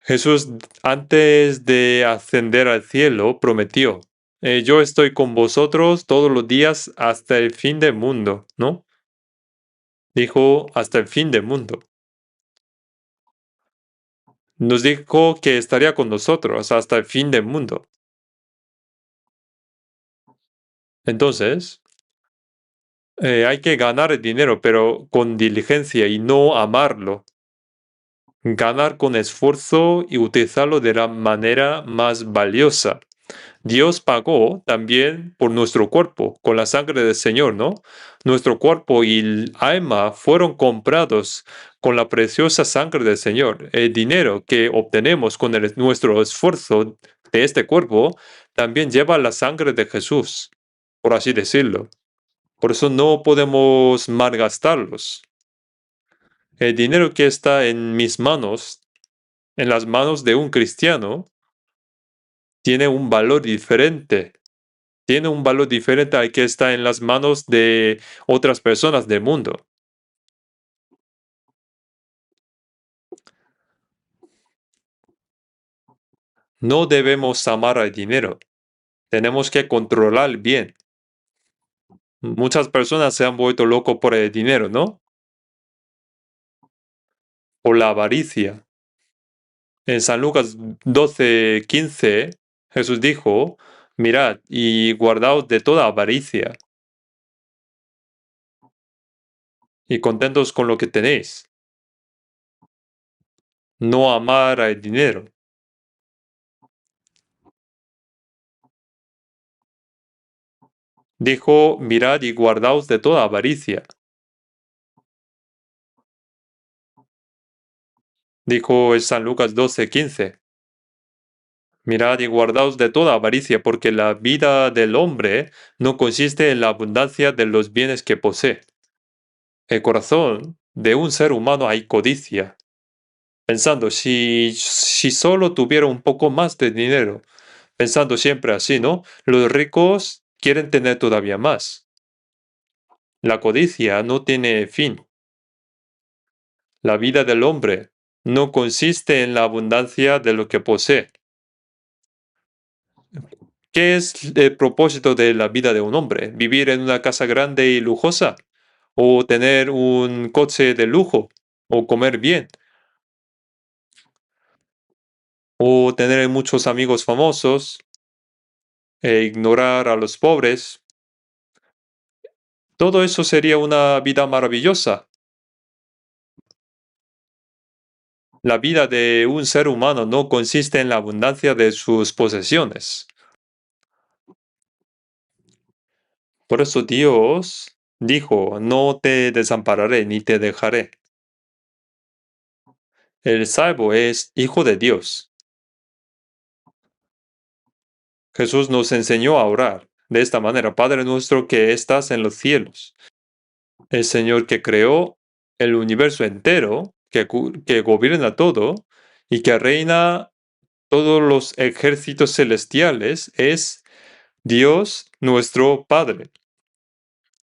Jesús, antes de ascender al cielo, prometió, yo estoy con vosotros todos los días hasta el fin del mundo, ¿no? Dijo, hasta el fin del mundo. Nos dijo que estaría con nosotros hasta el fin del mundo. Entonces, hay que ganar el dinero, pero con diligencia y no amarlo. Ganar con esfuerzo y utilizarlo de la manera más valiosa. Dios pagó también por nuestro cuerpo, con la sangre del Señor, ¿no? Nuestro cuerpo y el alma fueron comprados con la preciosa sangre del Señor. El dinero que obtenemos con nuestro esfuerzo de este cuerpo también lleva la sangre de Jesús, por así decirlo. Por eso no podemos malgastarlos. El dinero que está en mis manos, en las manos de un cristiano, tiene un valor diferente. Tiene un valor diferente al que está en las manos de otras personas del mundo. No debemos amar al dinero. Tenemos que controlar bien. Muchas personas se han vuelto locos por el dinero, ¿no? Por la avaricia. En San Lucas 12:15, Jesús dijo, mirad y guardaos de toda avaricia y contentos con lo que tenéis. No amar al dinero. Dijo, mirad y guardaos de toda avaricia. Dijo en San Lucas 12:15. Mirad y guardaos de toda avaricia, porque la vida del hombre no consiste en la abundancia de los bienes que posee. El corazón de un ser humano hay codicia, pensando si solo tuviera un poco más de dinero, pensando siempre así, ¿no? Los ricos quieren tener todavía más. La codicia no tiene fin. La vida del hombre no consiste en la abundancia de lo que posee. ¿Qué es el propósito de la vida de un hombre? ¿Vivir en una casa grande y lujosa? ¿O tener un coche de lujo? ¿O comer bien? ¿O tener muchos amigos famosos? ¿E ignorar a los pobres? Todo eso sería una vida maravillosa. La vida de un ser humano no consiste en la abundancia de sus posesiones. Por eso Dios dijo, no te desampararé ni te dejaré. El salvo es hijo de Dios. Jesús nos enseñó a orar de esta manera, Padre nuestro que estás en los cielos. El Señor que creó el universo entero, que gobierna todo y que reina todos los ejércitos celestiales, es Dios nuestro Padre.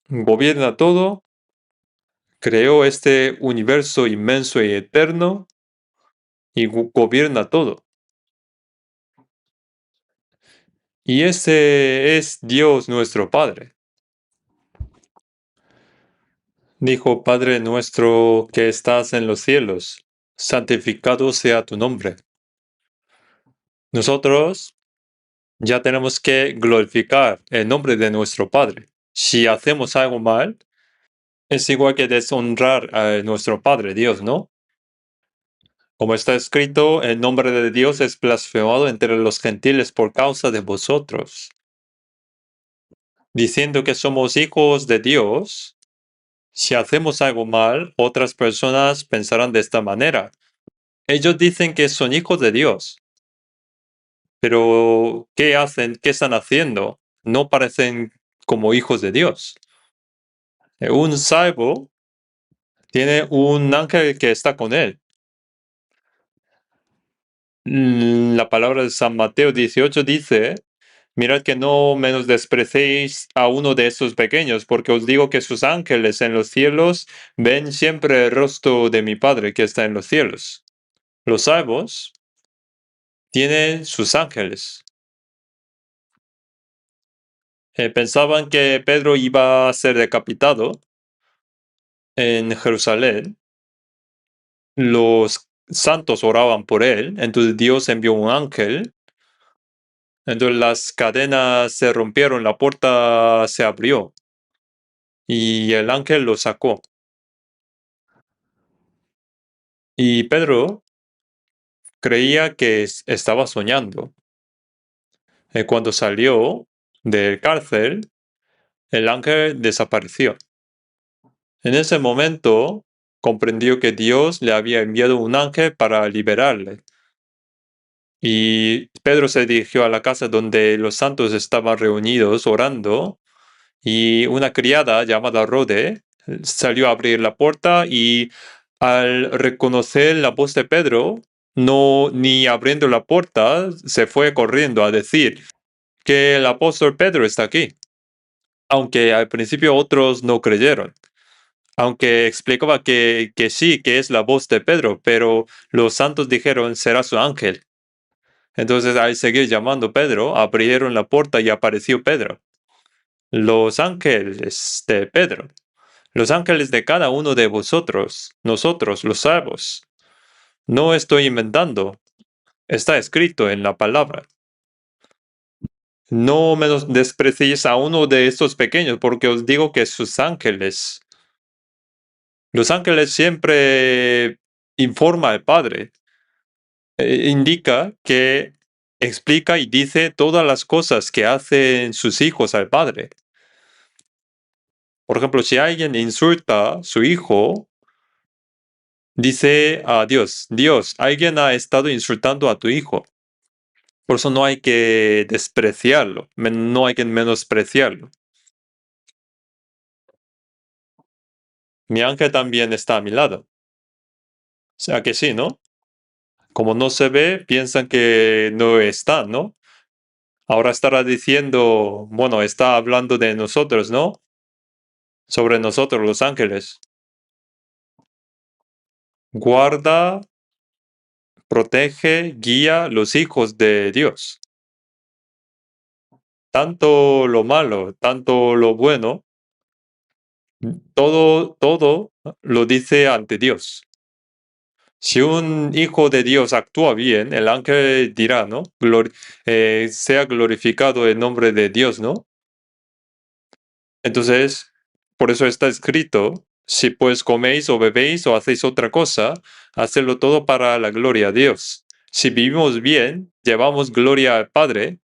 Gobierna todo, creó este universo inmenso y eterno y gobierna todo. Y ese es Dios nuestro Padre. Dijo, Padre nuestro que estás en los cielos, santificado sea tu nombre. Nosotros ya tenemos que glorificar el nombre de nuestro Padre. Si hacemos algo mal, es igual que deshonrar a nuestro Padre Dios, ¿no? Como está escrito, el nombre de Dios es blasfemado entre los gentiles por causa de vosotros. Diciendo que somos hijos de Dios, si hacemos algo mal, otras personas pensarán de esta manera. Ellos dicen que son hijos de Dios, pero ¿qué hacen? ¿Qué están haciendo? No parecen como hijos de Dios. Un salvo tiene un ángel que está con él. La palabra de San Mateo 18 dice, mirad que no menospreciéis a uno de estos pequeños, porque os digo que sus ángeles en los cielos ven siempre el rostro de mi Padre que está en los cielos. Los salvos tienen sus ángeles. Pensaban que Pedro iba a ser decapitado en Jerusalén. Los santos oraban por él, entonces Dios envió un ángel. Entonces las cadenas se rompieron, la puerta se abrió y el ángel lo sacó. Y Pedro creía que estaba soñando. Cuando salió del cárcel, el ángel desapareció. En ese momento comprendió que Dios le había enviado un ángel para liberarle. Y Pedro se dirigió a la casa donde los santos estaban reunidos orando y una criada llamada Rode salió a abrir la puerta y al reconocer la voz de Pedro, no ni abriendo la puerta, se fue corriendo a decir que el apóstol Pedro está aquí. Aunque al principio otros no creyeron. Aunque explicaba que sí, que es la voz de Pedro, pero los santos dijeron, será su ángel. Entonces, al seguir llamando a Pedro, abrieron la puerta y apareció Pedro. Los ángeles de Pedro, los ángeles de cada uno de vosotros, nosotros, los salvos. No estoy inventando, está escrito en la palabra. No menospreciéis a uno de estos pequeños, porque os digo que sus ángeles, los ángeles siempre informa al Padre, indica que explica y dice todas las cosas que hacen sus hijos al Padre. Por ejemplo, si alguien insulta a su hijo, dice a Dios, Dios, alguien ha estado insultando a tu hijo. Por eso no hay que despreciarlo, no hay que menospreciarlo. Mi ángel también está a mi lado. O sea que sí, ¿no? Como no se ve, piensan que no está, ¿no? Ahora estará diciendo, bueno, está hablando de nosotros, ¿no? Sobre nosotros, los ángeles. Guarda, protege, guía los hijos de Dios. Tanto lo malo, tanto lo bueno, todo lo dice ante Dios. Si un hijo de Dios actúa bien, el ángel dirá, ¿no? Sea glorificado el nombre de Dios, ¿no? Entonces, por eso está escrito, si pues coméis o bebéis o hacéis otra cosa, hacedlo todo para la gloria de Dios. Si vivimos bien, llevamos gloria al Padre,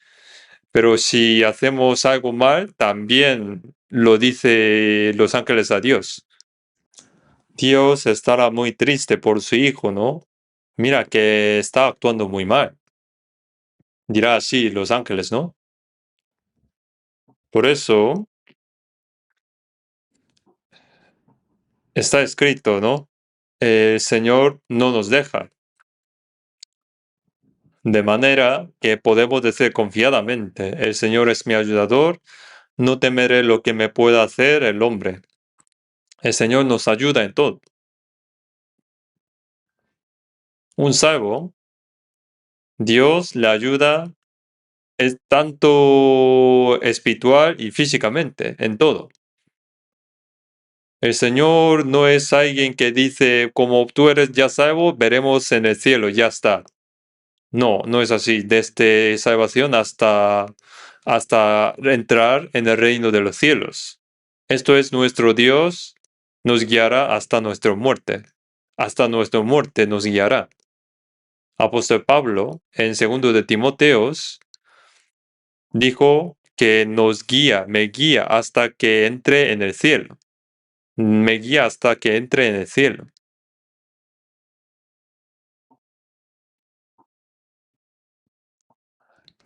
pero si hacemos algo mal, también lo dice los ángeles a Dios. Dios estará muy triste por su hijo, ¿no? Mira que está actuando muy mal. Dirá así los ángeles, ¿no? Por eso está escrito, ¿no? El Señor no nos deja. De manera que podemos decir confiadamente, el Señor es mi ayudador, no temeré lo que me pueda hacer el hombre. El Señor nos ayuda en todo. Un salvo, Dios le ayuda es tanto espiritual y físicamente, en todo. El Señor no es alguien que dice, como tú eres ya salvo, veremos en el cielo, ya está. No, no es así. Desde salvación hasta entrar en el reino de los cielos. Esto es nuestro Dios, nos guiará hasta nuestra muerte. Hasta nuestra muerte nos guiará. Apóstol Pablo, en 2 de Timoteos, dijo que nos guía, me guía hasta que entre en el cielo. Me guía hasta que entre en el cielo.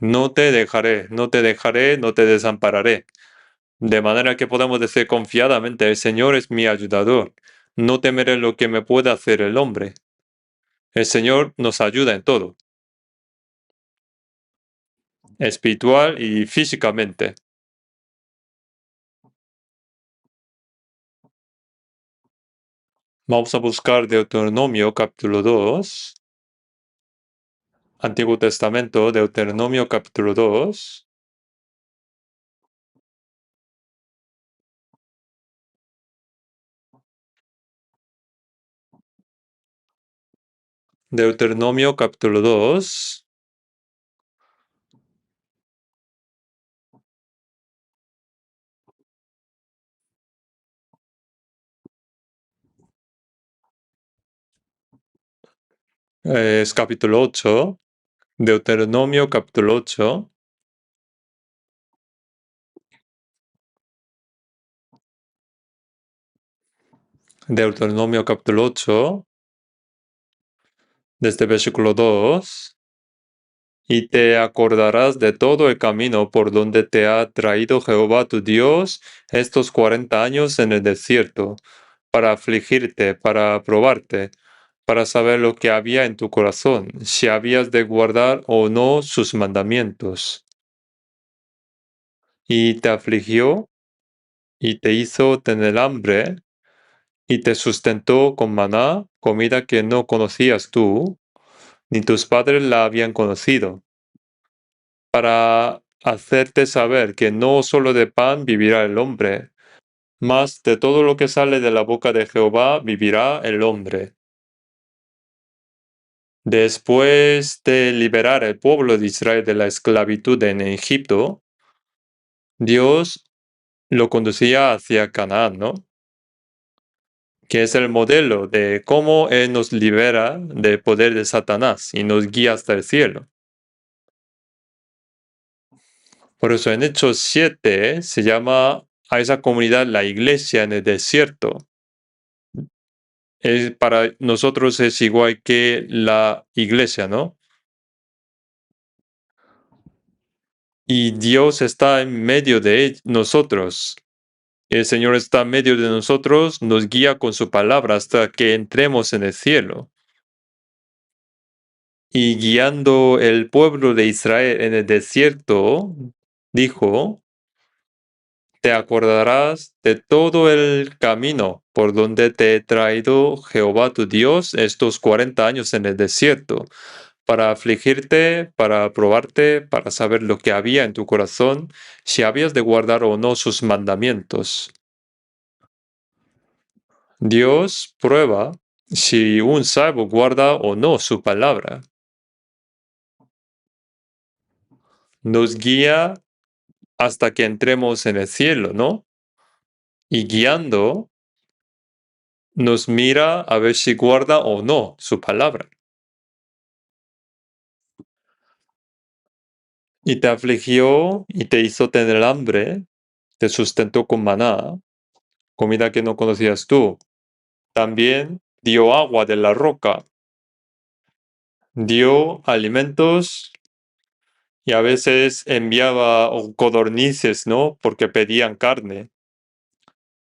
No te dejaré, no te dejaré, no te desampararé. De manera que podemos decir confiadamente, el Señor es mi ayudador. No temeré lo que me pueda hacer el hombre. El Señor nos ayuda en todo, espiritual y físicamente. Vamos a buscar Deuteronomio capítulo 2. Antiguo Testamento, Deuteronomio capítulo 2. Deuteronomio capítulo 2. Es capítulo 8. Deuteronomio capítulo 8. Deuteronomio capítulo 8. Desde versículo 2. Y te acordarás de todo el camino por donde te ha traído Jehová tu Dios estos 40 años en el desierto, para afligirte, para probarte, para saber lo que había en tu corazón, si habías de guardar o no sus mandamientos. Y te afligió, y te hizo tener hambre, y te sustentó con maná, comida que no conocías tú, ni tus padres la habían conocido, para hacerte saber que no solo de pan vivirá el hombre, mas de todo lo que sale de la boca de Jehová vivirá el hombre. Después de liberar al pueblo de Israel de la esclavitud en Egipto, Dios lo conducía hacia Canaán, ¿no? Que es el modelo de cómo Él nos libera del poder de Satanás y nos guía hasta el cielo. Por eso en Hechos 7 se llama a esa comunidad, la iglesia en el desierto. Para nosotros es igual que la iglesia, ¿no? Y Dios está en medio de nosotros. El Señor está en medio de nosotros, nos guía con su palabra hasta que entremos en el cielo. Y guiando el pueblo de Israel en el desierto, dijo, te acordarás de todo el camino por donde te he traído Jehová tu Dios estos 40 años en el desierto, para afligirte, para probarte, para saber lo que había en tu corazón, si habías de guardar o no sus mandamientos. Dios prueba si un salvo guarda o no su palabra. Nos guía hasta que entremos en el cielo, ¿no? Y guiando, nos mira a ver si guarda o no su palabra. Y te afligió y te hizo tener hambre, te sustentó con maná, comida que no conocías tú. También dio agua de la roca, dio alimentos y a veces enviaba codornices, ¿no? Porque pedían carne.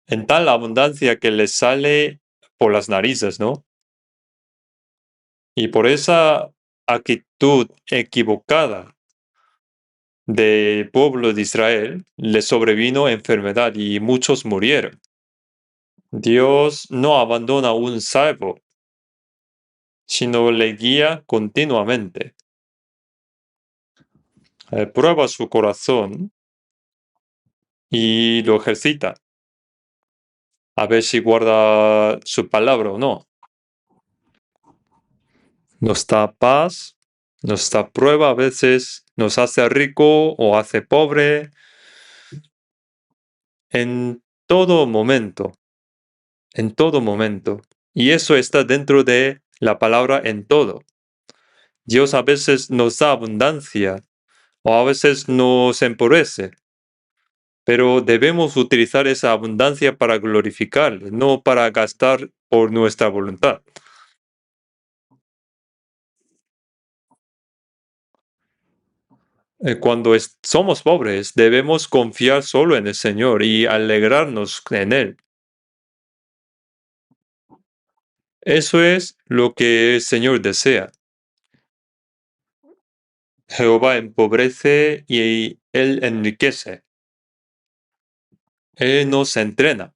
En tal abundancia que les sale por las narices, ¿no? Y por esa actitud equivocada del pueblo de Israel, les sobrevino enfermedad y muchos murieron. Dios no abandona a un salvo, sino le guía continuamente. Prueba su corazón y lo ejercita, a ver si guarda su palabra o no. Nos da paz, nos da prueba, a veces nos hace rico o hace pobre, en todo momento, en todo momento. Y eso está dentro de la palabra en todo. Dios a veces nos da abundancia o a veces nos empobrece, pero debemos utilizar esa abundancia para glorificarle, no para gastar por nuestra voluntad. Cuando somos pobres, debemos confiar solo en el Señor y alegrarnos en Él. Eso es lo que el Señor desea. Jehová empobrece y Él enriquece. Él nos entrena.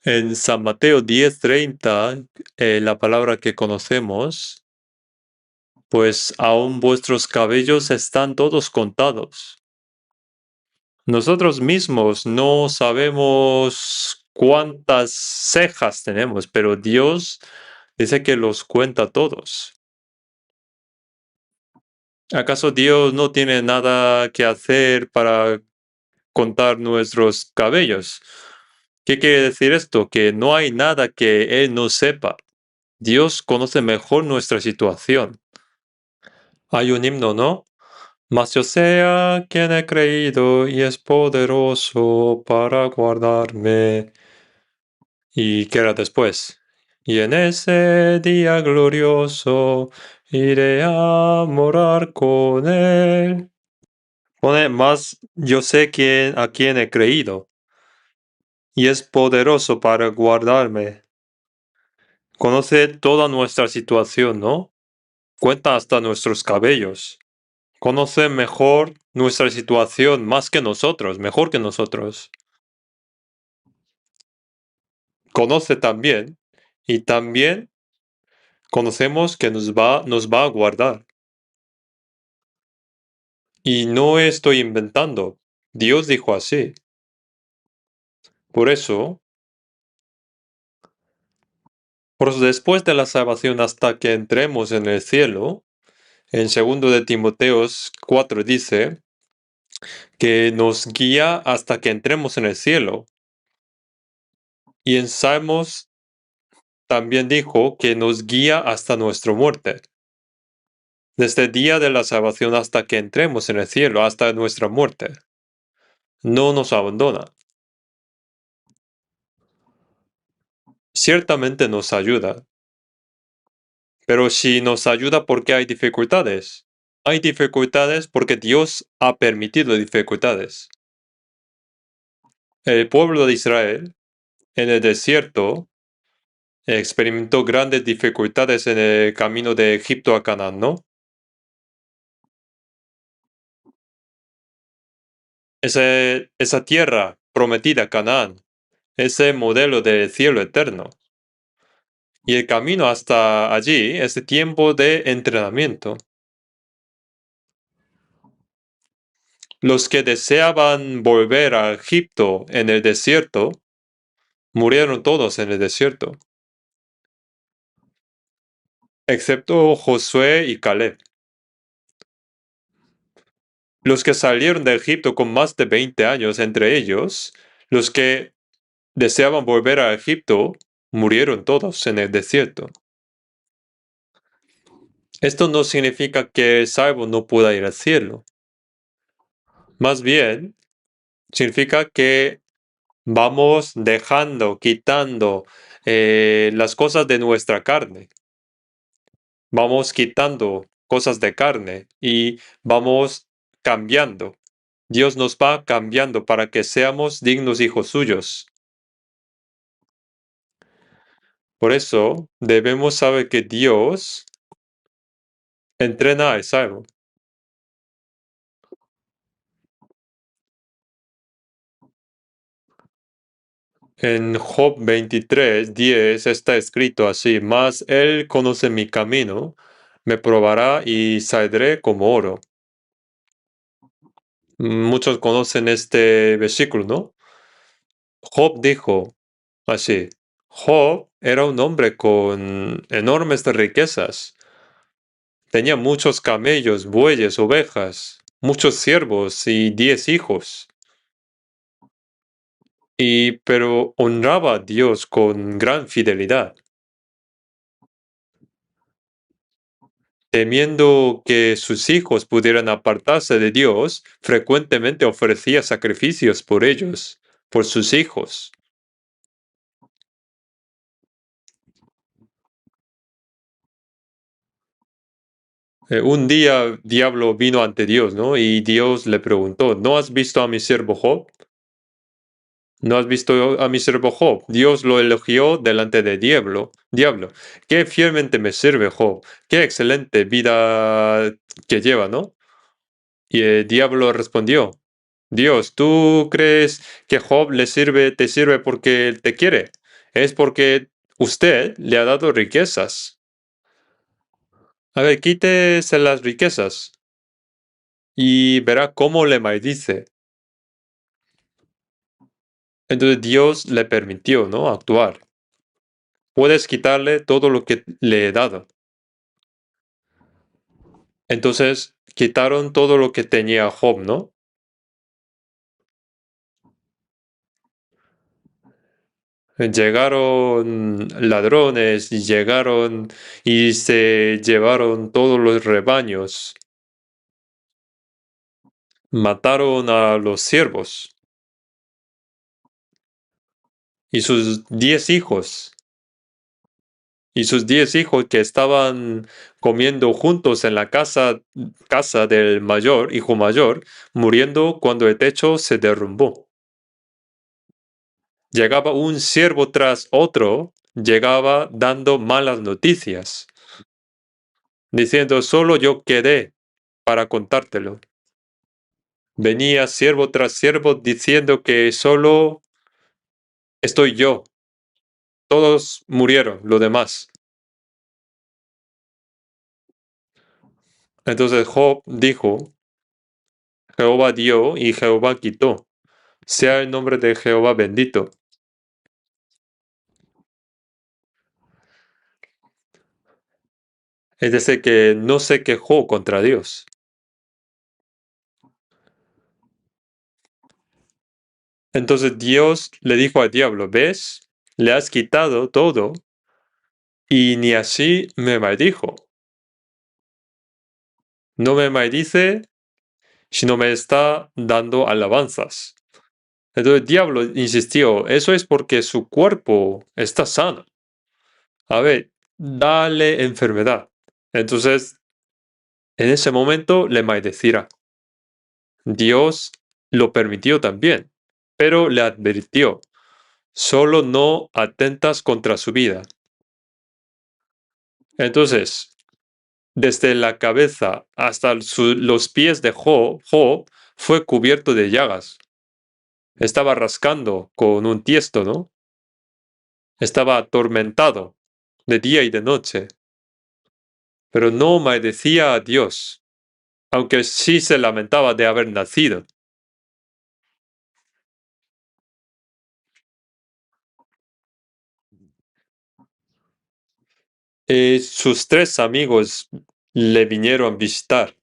En San Mateo 10:30, la palabra que conocemos, pues aún vuestros cabellos están todos contados. Nosotros mismos no sabemos cuántas cejas tenemos, pero Dios dice que los cuenta todos. ¿Acaso Dios no tiene nada que hacer para contar nuestros cabellos? ¿Qué quiere decir esto? Que no hay nada que Él no sepa. Dios conoce mejor nuestra situación. Hay un himno, ¿no? Mas yo sea quien he creído y es poderoso para guardarme. ¿Y qué era después? Y en ese día glorioso iré a morar con Él. Pone más, yo sé a quién he creído y es poderoso para guardarme. Conoce toda nuestra situación, ¿no? Cuenta hasta nuestros cabellos. Conoce mejor nuestra situación más que nosotros, mejor que nosotros. Conoce también y también conocemos que nos va a guardar. Y no estoy inventando. Dios dijo así. Por eso, después de la salvación hasta que entremos en el cielo, en 2 de Timoteos 4 dice que nos guía hasta que entremos en el cielo. Y en Salmos también dijo que nos guía hasta nuestra muerte. desde el día de la salvación hasta que entremos en el cielo, hasta nuestra muerte. No nos abandona. Ciertamente nos ayuda, pero si nos ayuda porque hay dificultades. Hay dificultades porque Dios ha permitido dificultades. El pueblo de Israel en el desierto experimentó grandes dificultades en el camino de Egipto a Canaán, ¿no? Esa tierra prometida, Canaán, ese modelo del cielo eterno. Y el camino hasta allí es tiempo de entrenamiento. Los que deseaban volver a Egipto en el desierto, murieron todos en el desierto, excepto Josué y Caleb. Los que salieron de Egipto con más de 20 años, entre ellos, los que deseaban volver a Egipto, murieron todos en el desierto. Esto no significa que el salvo no pueda ir al cielo. Más bien, significa que vamos dejando, quitando las cosas de nuestra carne. Vamos quitando cosas de carne y vamos cambiando. Dios nos va cambiando para que seamos dignos hijos suyos. Por eso debemos saber que Dios entrena al salvo. En Job 23:10 está escrito así: mas Él conoce mi camino, me probará y saldré como oro. Muchos conocen este versículo, ¿no? Job dijo así: Job era un hombre con enormes riquezas. Tenía muchos camellos, bueyes, ovejas, muchos siervos y 10 hijos. Pero honraba a Dios con gran fidelidad. Temiendo que sus hijos pudieran apartarse de Dios, frecuentemente ofrecía sacrificios por ellos, por sus hijos. Un día Diablo vino ante Dios, ¿no? Y Dios le preguntó: ¿no has visto a mi siervo Job? ¿No has visto a mi siervo Job? Dios lo elogió delante de Diablo, qué fielmente me sirve Job, qué excelente vida que lleva, ¿no? Y el diablo respondió: Dios, ¿tú crees que Job te sirve porque te quiere? Es porque usted le ha dado riquezas. A ver, quítese las riquezas y verá cómo le maldice. Entonces Dios le permitió, ¿no?, actuar. Puedes quitarle todo lo que le he dado. Entonces quitaron todo lo que tenía Job, ¿no? Llegaron ladrones y llegaron y se llevaron todos los rebaños. Mataron a los siervos y sus 10 hijos. Y sus 10 hijos que estaban comiendo juntos en la casa del hijo mayor, muriendo cuando el techo se derrumbó. Llegaba un siervo tras otro, llegaba dando malas noticias, diciendo: solo yo quedé para contártelo. Venía siervo tras siervo diciendo que solo estoy yo. Todos murieron, lo demás. Entonces Job dijo: Jehová dio y Jehová quitó. Sea el nombre de Jehová bendito. Es decir, que no se quejó contra Dios. Entonces Dios le dijo al diablo: ¿ves? Le has quitado todo y ni así me maldijo. No me maldice, sino me está dando alabanzas. Entonces el diablo insistió, eso es porque su cuerpo está sano. A ver, dale enfermedad. Entonces, en ese momento le maldecirá. Dios lo permitió también, pero le advirtió, solo no atentas contra su vida. Entonces, desde la cabeza hasta los pies de Job fue cubierto de llagas. Estaba rascando con un tiesto, ¿no? Estaba atormentado de día y de noche, pero no maldecía a Dios, aunque sí se lamentaba de haber nacido. Sus tres amigos le vinieron a visitar.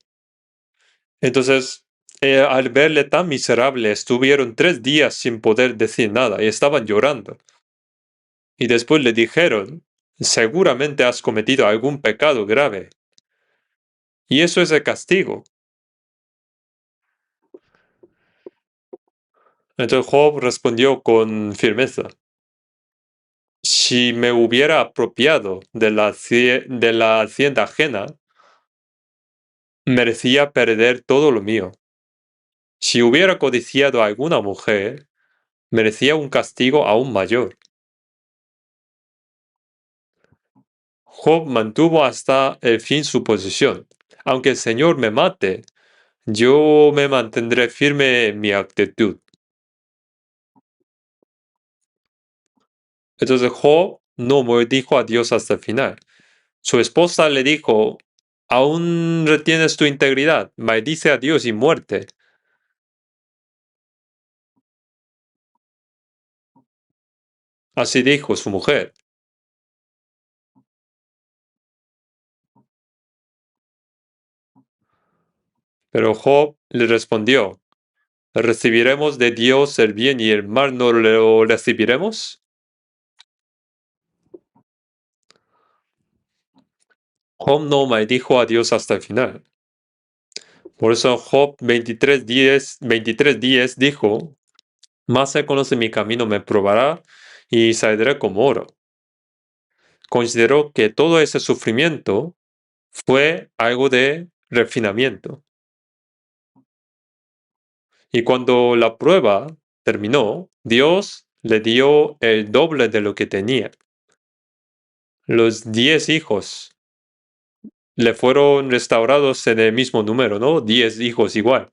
Entonces, al verle tan miserable, estuvieron 3 días sin poder decir nada y estaban llorando. Y después le dijeron, seguramente has cometido algún pecado grave. Y eso es el castigo. Entonces Job respondió con firmeza, si me hubiera apropiado de la hacienda ajena, merecía perder todo lo mío. Si hubiera codiciado a alguna mujer, merecía un castigo aún mayor. Job mantuvo hasta el fin su posición. Aunque el Señor me mate, yo me mantendré firme en mi actitud. Entonces Job no maldijo a Dios hasta el final. Su esposa le dijo, ¿aún retienes tu integridad? Maldice a Dios y muerte. Así dijo su mujer. Pero Job le respondió, ¿recibiremos de Dios el bien y el mal no lo recibiremos? Job no maldijo a Dios hasta el final. Por eso Job 23:10 dijo, más se conoce mi camino, me probará y saldré como oro. Consideró que todo ese sufrimiento fue algo de refinamiento. Y cuando la prueba terminó, Dios le dio el doble de lo que tenía. Los 10 hijos le fueron restaurados en el mismo número, ¿no? 10 hijos igual.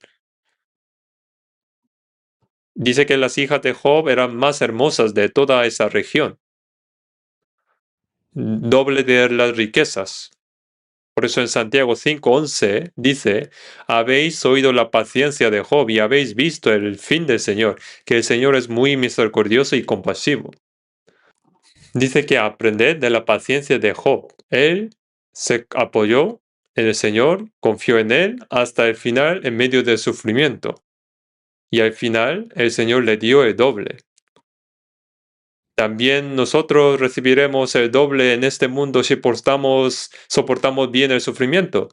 Dice que las hijas de Job eran más hermosas de toda esa región. Doble de las riquezas. Por eso en Santiago 5:11 dice, habéis oído la paciencia de Job y habéis visto el fin del Señor, que el Señor es muy misericordioso y compasivo. Dice que aprended de la paciencia de Job. Él se apoyó en el Señor, confió en Él hasta el final en medio del sufrimiento. Y al final el Señor le dio el doble. También nosotros recibiremos el doble en este mundo si soportamos bien el sufrimiento.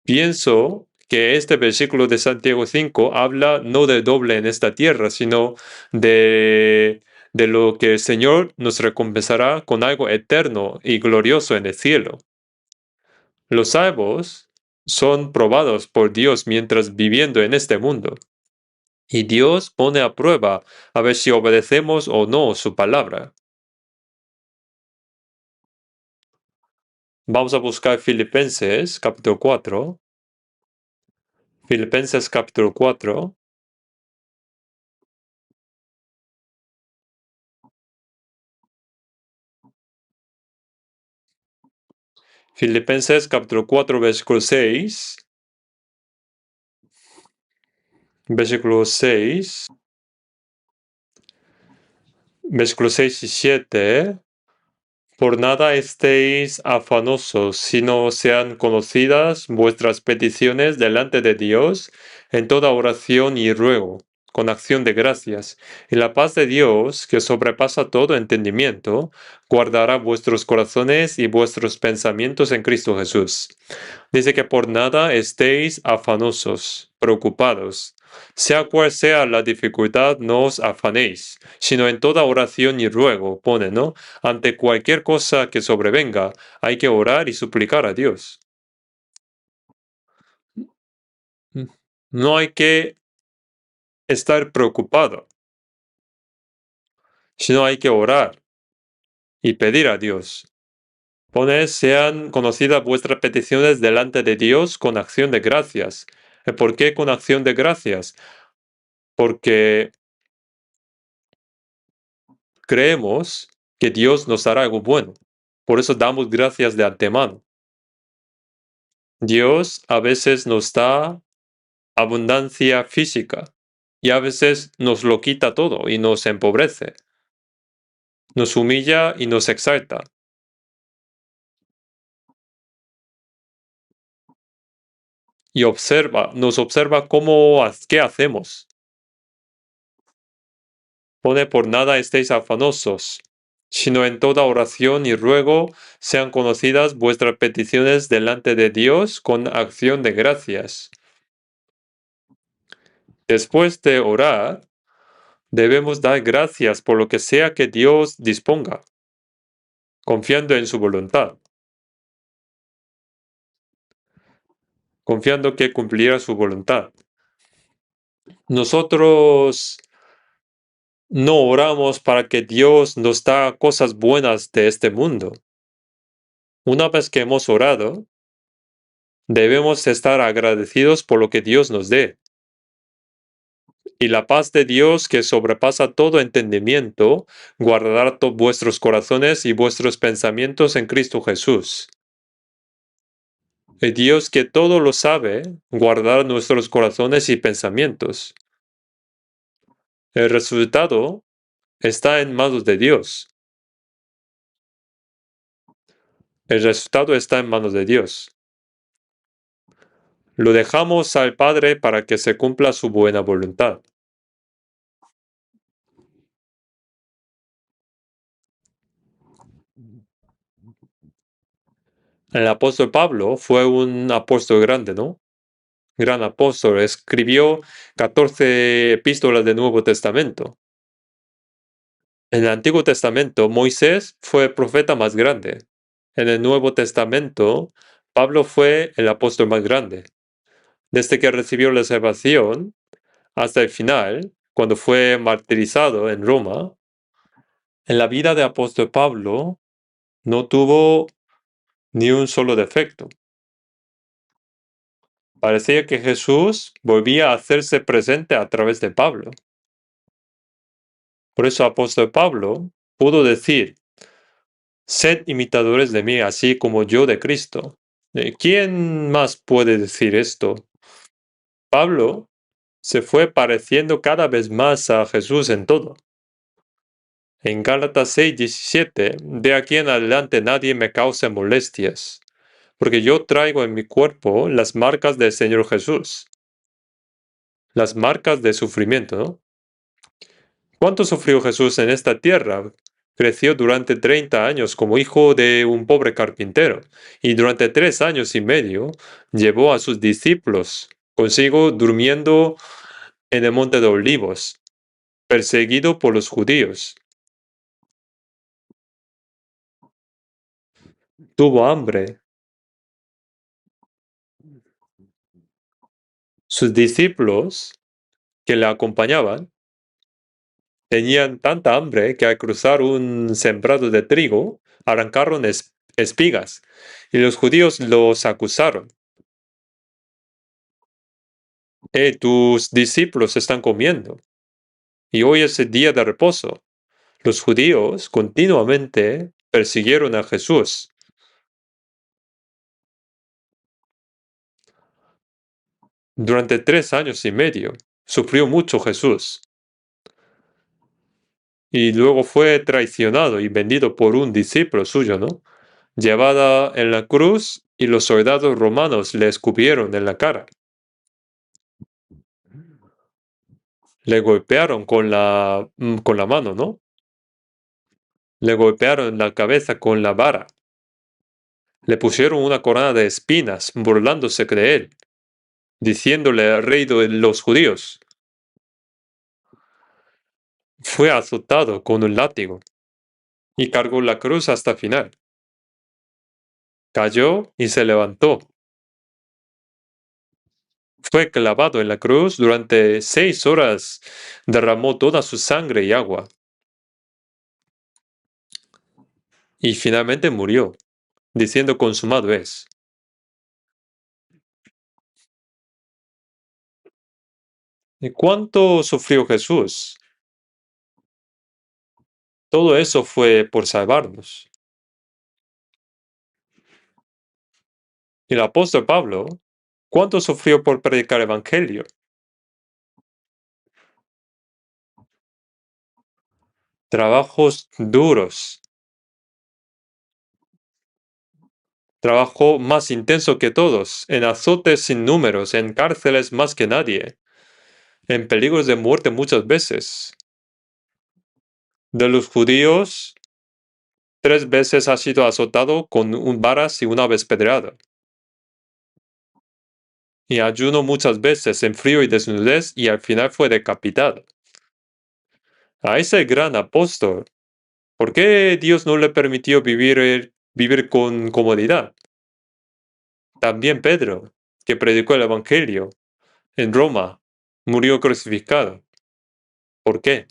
Pienso que este versículo de Santiago 5 habla no del doble en esta tierra, sino de lo que el Señor nos recompensará con algo eterno y glorioso en el cielo. Los salvos son probados por Dios mientras viviendo en este mundo. Y Dios pone a prueba a ver si obedecemos o no su palabra. Vamos a buscar Filipenses capítulo 4. Filipenses capítulo 4. Filipenses capítulo 4, versículo 6. Versículo 6. Versículo 6 y 7. Por nada estéis afanosos, sino sean conocidas vuestras peticiones delante de Dios en toda oración y ruego, con acción de gracias. Y la paz de Dios, que sobrepasa todo entendimiento, guardará vuestros corazones y vuestros pensamientos en Cristo Jesús. Dice que por nada estéis afanosos, preocupados. Sea cual sea la dificultad, no os afanéis, sino en toda oración y ruego, pone, ¿no? Ante cualquier cosa que sobrevenga, hay que orar y suplicar a Dios. No hay que estar preocupado, sino hay que orar y pedir a Dios. Pone, sean conocidas vuestras peticiones delante de Dios con acción de gracias. ¿Por qué con acción de gracias? Porque creemos que Dios nos hará algo bueno. Por eso damos gracias de antemano. Dios a veces nos da abundancia física y a veces nos lo quita todo y nos empobrece. Nos humilla y nos exalta. Y nos observa qué hacemos. Pone por nada estéis afanosos, sino en toda oración y ruego sean conocidas vuestras peticiones delante de Dios con acción de gracias. Después de orar, debemos dar gracias por lo que sea que Dios disponga, confiando en su voluntad, confiando que cumplirá su voluntad. Nosotros no oramos para que Dios nos da cosas buenas de este mundo. Una vez que hemos orado, debemos estar agradecidos por lo que Dios nos dé. Y la paz de Dios, que sobrepasa todo entendimiento, guardará vuestros corazones y vuestros pensamientos en Cristo Jesús. El Dios que todo lo sabe, guardará nuestros corazones y pensamientos. El resultado está en manos de Dios. El resultado está en manos de Dios. Lo dejamos al Padre para que se cumpla su buena voluntad. El apóstol Pablo fue un apóstol grande, ¿no? Gran apóstol. Escribió 14 epístolas del Nuevo Testamento. En el Antiguo Testamento, Moisés fue el profeta más grande. En el Nuevo Testamento, Pablo fue el apóstol más grande. Desde que recibió la salvación hasta el final, cuando fue martirizado en Roma, en la vida de apóstol Pablo no tuvo ni un solo defecto. Parecía que Jesús volvía a hacerse presente a través de Pablo. Por eso apóstol Pablo pudo decir, sed imitadores de mí, así como yo de Cristo. ¿Quién más puede decir esto? Pablo se fue pareciendo cada vez más a Jesús en todo. En Gálatas 6:17, de aquí en adelante nadie me cause molestias, porque yo traigo en mi cuerpo las marcas del Señor Jesús. Las marcas de sufrimiento, ¿no? ¿Cuánto sufrió Jesús en esta tierra? Creció durante 30 años como hijo de un pobre carpintero y durante 3 años y medio llevó a sus discípulos consigo durmiendo en el monte de Olivos, perseguido por los judíos. Tuvo hambre. Sus discípulos que le acompañaban tenían tanta hambre que al cruzar un sembrado de trigo arrancaron espigas y los judíos los acusaron. Tus discípulos están comiendo y hoy es el día de reposo. Los judíos continuamente persiguieron a Jesús. Durante 3 años y medio sufrió mucho Jesús. Y luego fue traicionado y vendido por un discípulo suyo, ¿no? Llevada en la cruz y los soldados romanos le escupieron en la cara. Le golpearon con la mano, ¿no? Le golpearon en la cabeza con la vara. Le pusieron una corona de espinas, burlándose de él, diciéndole rey de los judíos. Fue azotado con un látigo y cargó la cruz hasta el final. Cayó y se levantó. Fue clavado en la cruz durante 6 horas, derramó toda su sangre y agua. Y finalmente murió, diciendo consumado es. ¿Y cuánto sufrió Jesús? Todo eso fue por salvarnos. Y el apóstol Pablo, ¿cuánto sufrió por predicar el evangelio? Trabajos duros. Trabajo más intenso que todos, en azotes sin números, en cárceles más que nadie, en peligros de muerte muchas veces. De los judíos, 3 veces ha sido azotado con varas y una vez pedrada. Y ayuno muchas veces en frío y desnudez y al final fue decapitado. A ese gran apóstol, ¿por qué Dios no le permitió vivir con comodidad? También Pedro, que predicó el Evangelio en Roma, murió crucificado. ¿Por qué?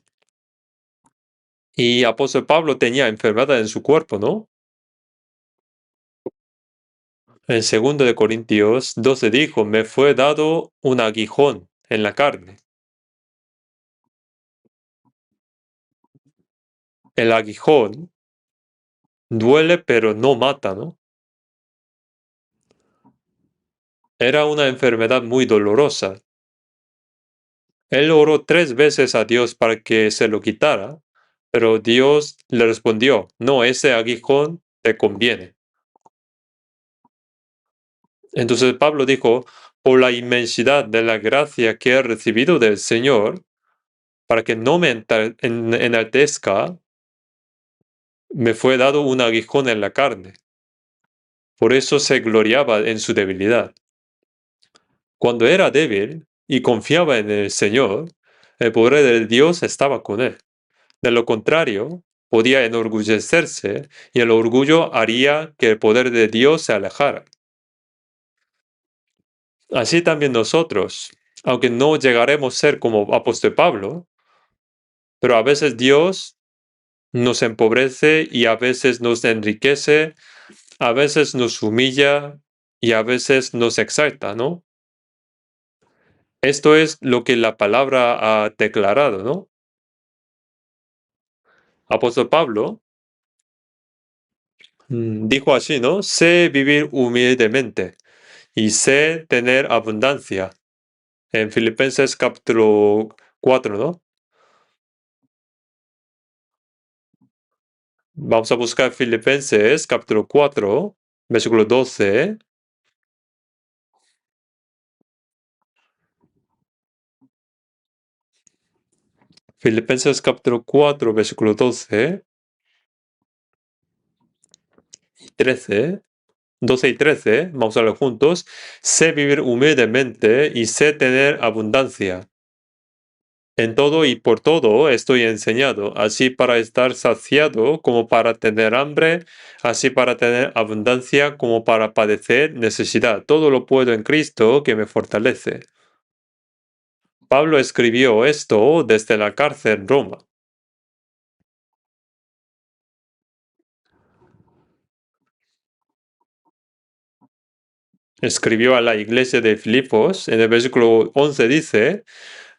Y apóstol Pablo tenía enfermedad en su cuerpo, ¿no? En 2 de Corintios 12 dijo, me fue dado un aguijón en la carne. El aguijón duele pero no mata, ¿no? Era una enfermedad muy dolorosa. Él oró 3 veces a Dios para que se lo quitara, pero Dios le respondió, no, ese aguijón te conviene. Entonces Pablo dijo, por la inmensidad de la gracia que he recibido del Señor, para que no me enaltezca, me fue dado un aguijón en la carne. Por eso se gloriaba en su debilidad. Cuando era débil y confiaba en el Señor, el poder de Dios estaba con él. De lo contrario, podía enorgullecerse y el orgullo haría que el poder de Dios se alejara. Así también nosotros, aunque no llegaremos a ser como apóstol Pablo, pero a veces Dios nos empobrece y a veces nos enriquece, a veces nos humilla y a veces nos exalta, ¿no? Esto es lo que la palabra ha declarado, ¿no? Apóstol Pablo dijo así, ¿no? Sé vivir humildemente y sé tener abundancia. En Filipenses capítulo 4, ¿no? Vamos a buscar Filipenses capítulo 4, versículo 12. Filipenses capítulo 4, versículo 12 y 13. 12 y 13, vamos a leer juntos. Sé vivir humildemente y sé tener abundancia. En todo y por todo estoy enseñado, así para estar saciado como para tener hambre, así para tener abundancia como para padecer necesidad. Todo lo puedo en Cristo que me fortalece. Pablo escribió esto desde la cárcel en Roma. Escribió a la iglesia de Filipos, en el versículo 11 dice,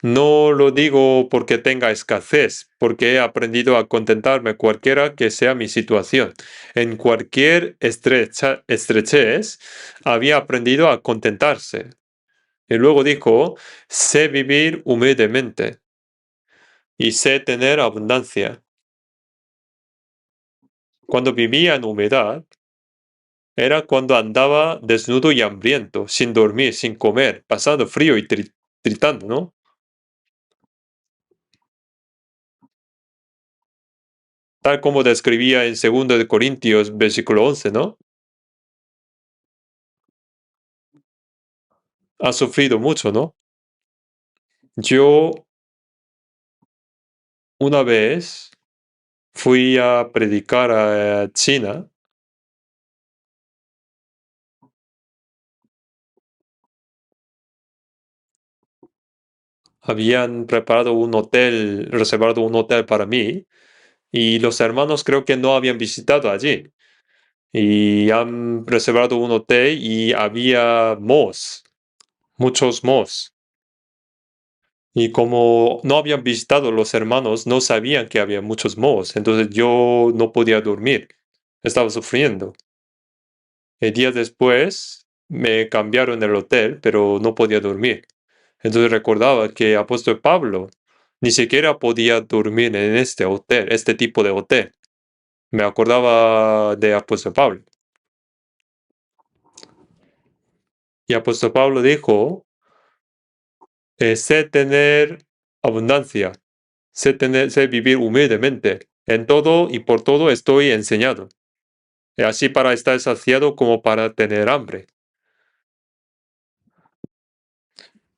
no lo digo porque tenga escasez, porque he aprendido a contentarme cualquiera que sea mi situación. En cualquier estrechez había aprendido a contentarse. Y luego dijo, sé vivir humildemente y sé tener abundancia. Cuando vivía en humildad, era cuando andaba desnudo y hambriento, sin dormir, sin comer, pasando frío y tritando, ¿no? tal como describía en 2 de Corintios, versículo 11, ¿no? Ha sufrido mucho, ¿no? Yo una vez fui a predicar a China. Habían preparado un hotel, reservado un hotel para mí, y los hermanos creo que no habían visitado allí. Y han reservado un hotel y había mohos, muchos mohos. Y como no habían visitado los hermanos, no sabían que había muchos mohos. Entonces yo no podía dormir. Estaba sufriendo. El día después me cambiaron el hotel, pero no podía dormir. Entonces recordaba que apóstol Pablo ni siquiera podía dormir en este hotel, este tipo de hotel. Me acordaba de apóstol Pablo. Y apóstol Pablo dijo, sé tener abundancia, sé vivir humildemente. En todo y por todo estoy enseñado. Y así para estar saciado como para tener hambre.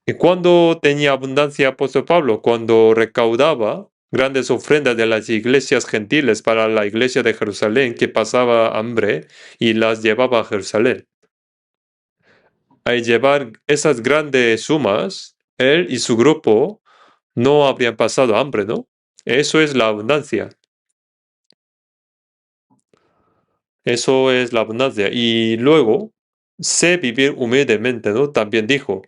¿Y cuando tenía abundancia apóstol Pablo? Cuando recaudaba grandes ofrendas de las iglesias gentiles para la iglesia de Jerusalén que pasaba hambre y las llevaba a Jerusalén. Al llevar esas grandes sumas, él y su grupo no habrían pasado hambre, ¿no? Eso es la abundancia. Eso es la abundancia. Y luego, sé vivir humildemente, ¿no? También dijo.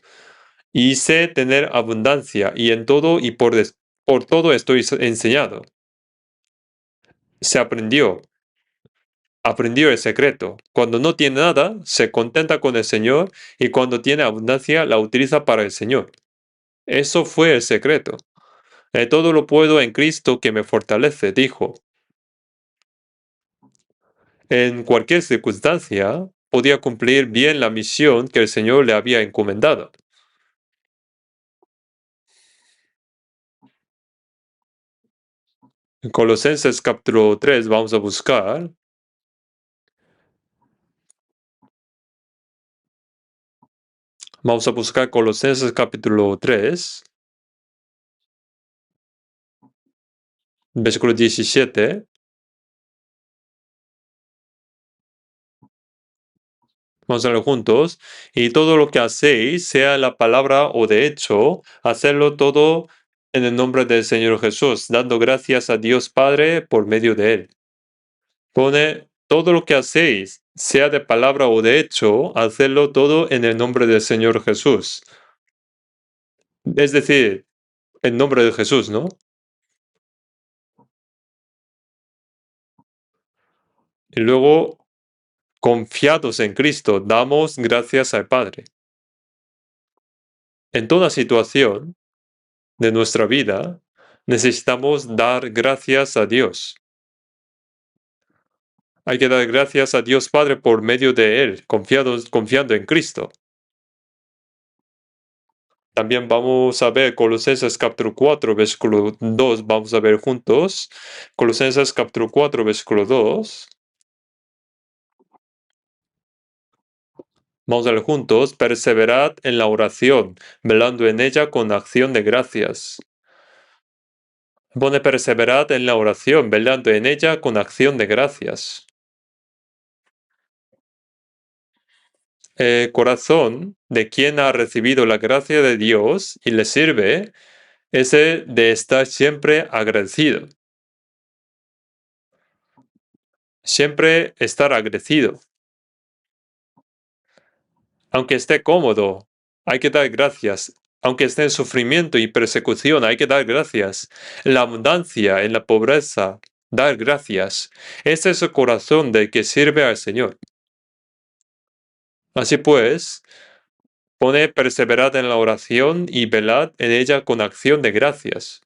Y sé tener abundancia, y en todo y por todo estoy enseñado. Se aprendió el secreto. Cuando no tiene nada, se contenta con el Señor, y cuando tiene abundancia, la utiliza para el Señor. Eso fue el secreto. Todo lo puedo en Cristo que me fortalece, dijo. En cualquier circunstancia, podía cumplir bien la misión que el Señor le había encomendado. En Colosenses capítulo 3 vamos a buscar. Vamos a buscar Colosenses capítulo 3, versículo 17. Vamos a leer juntos. Y todo lo que hacéis, sea la palabra o de hecho, hacerlo todo en el nombre del Señor Jesús, dando gracias a Dios Padre por medio de Él. Pone todo lo que hacéis, sea de palabra o de hecho, hacerlo todo en el nombre del Señor Jesús. Es decir, en nombre de Jesús, ¿no? Y luego, confiados en Cristo, damos gracias al Padre. En toda situación de nuestra vida, necesitamos dar gracias a Dios. Hay que dar gracias a Dios Padre por medio de Él, confiando en Cristo. También vamos a ver Colosenses capítulo 4, versículo 2, vamos a ver juntos. Colosenses capítulo 4, versículo 2. Vamos a ver juntos. Perseverad en la oración, velando en ella con acción de gracias. Pone perseverad en la oración, velando en ella con acción de gracias. El corazón de quien ha recibido la gracia de Dios y le sirve es el de estar siempre agradecido. Siempre estar agradecido. Aunque esté cómodo, hay que dar gracias. Aunque esté en sufrimiento y persecución, hay que dar gracias. En la abundancia, en la pobreza, dar gracias. Este es el corazón del que sirve al Señor. Así pues, pone perseverad en la oración y velad en ella con acción de gracias.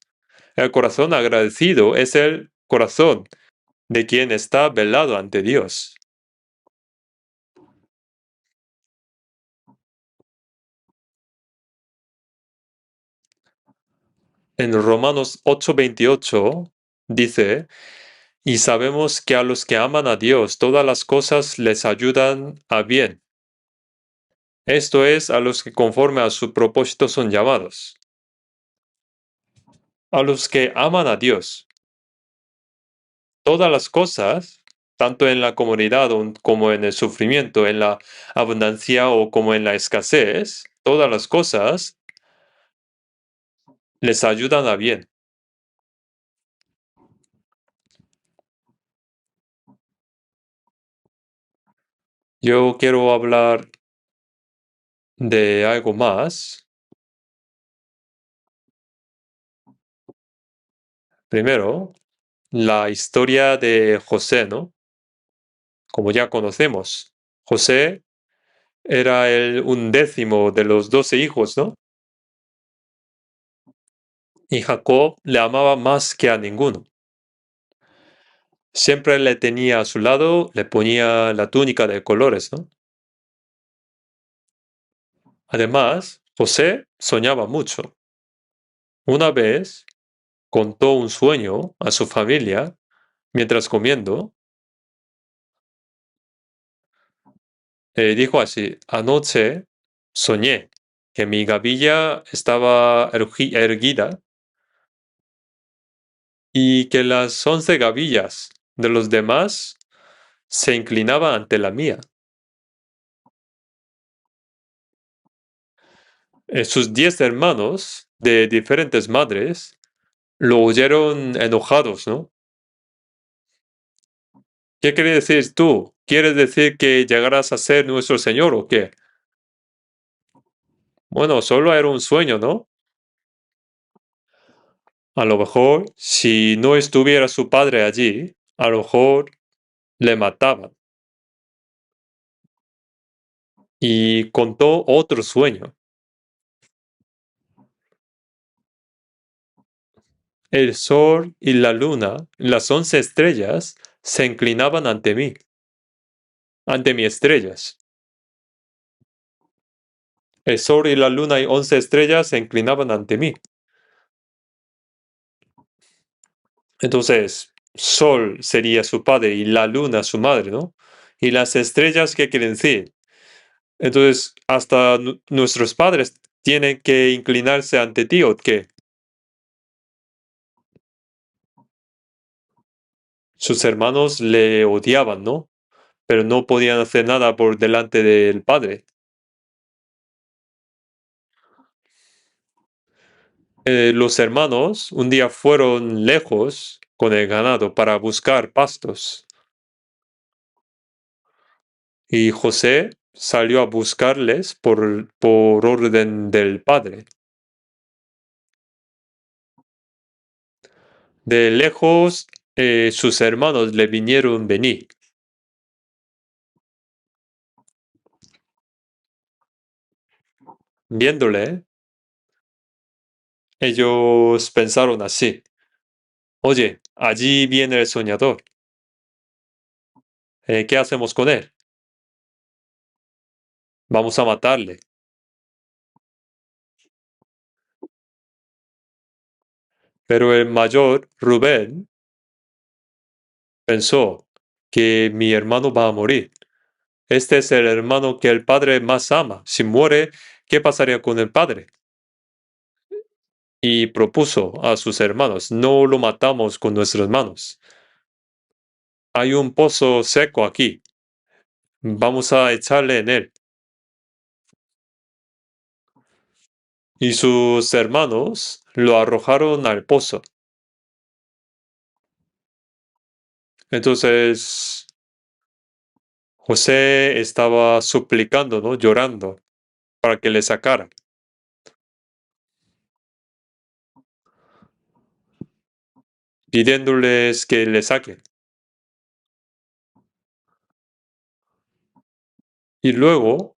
El corazón agradecido es el corazón de quien está velado ante Dios. En Romanos 8:28 dice, Y sabemos que a los que aman a Dios, todas las cosas les ayudan a bien. Esto es, a los que conforme a su propósito son llamados. A los que aman a Dios, todas las cosas, tanto en la comunidad como en el sufrimiento, en la abundancia o como en la escasez, todas las cosas les ayudan a bien. Yo quiero hablar de algo más. Primero, la historia de José, ¿no? Como ya conocemos, José era el 1/10 de los 12 hijos, ¿no? Y Jacob le amaba más que a ninguno. Siempre le tenía a su lado, le ponía la túnica de colores, ¿no? Además, José soñaba mucho. Una vez contó un sueño a su familia mientras comiendo. Dijo así: anoche soñé que mi gavilla estaba erguida y que las 11 gavillas de los demás se inclinaban ante la mía. Sus 10 hermanos de diferentes madres lo oyeron enojados, ¿no? ¿Qué quiere decir tú? ¿Quieres decir que llegarás a ser nuestro Señor o qué? Bueno, solo era un sueño, ¿no? A lo mejor, si no estuviera su padre allí, a lo mejor le mataban. Y contó otro sueño. El sol y la luna, las 11 estrellas, se inclinaban ante mis estrellas. El sol y la luna y 11 estrellas se inclinaban ante mí. Entonces, sol sería su padre y la luna su madre, ¿no? Y las estrellas, ¿qué quieren decir? Entonces, hasta nuestros padres tienen que inclinarse ante ti, ¿o qué? Sus hermanos le odiaban, ¿no? Pero no podían hacer nada por delante del padre. Los hermanos un día fueron lejos con el ganado para buscar pastos. Y José salió a buscarles por orden del padre. De lejos, sus hermanos le vinieron venir. Viéndole, ellos pensaron así: oye, allí viene el soñador. ¿Qué hacemos con él? Vamos a matarle. Pero el mayor, Rubén, pensó que mi hermano va a morir. Este es el hermano que el padre más ama. Si muere, ¿qué pasaría con el padre? Y propuso a sus hermanos: no lo matamos con nuestras manos. Hay un pozo seco aquí. Vamos a echarle en él. Y sus hermanos lo arrojaron al pozo. Entonces José estaba suplicando, ¿no? Llorando para que le sacara, pidiéndoles que le saquen. Y luego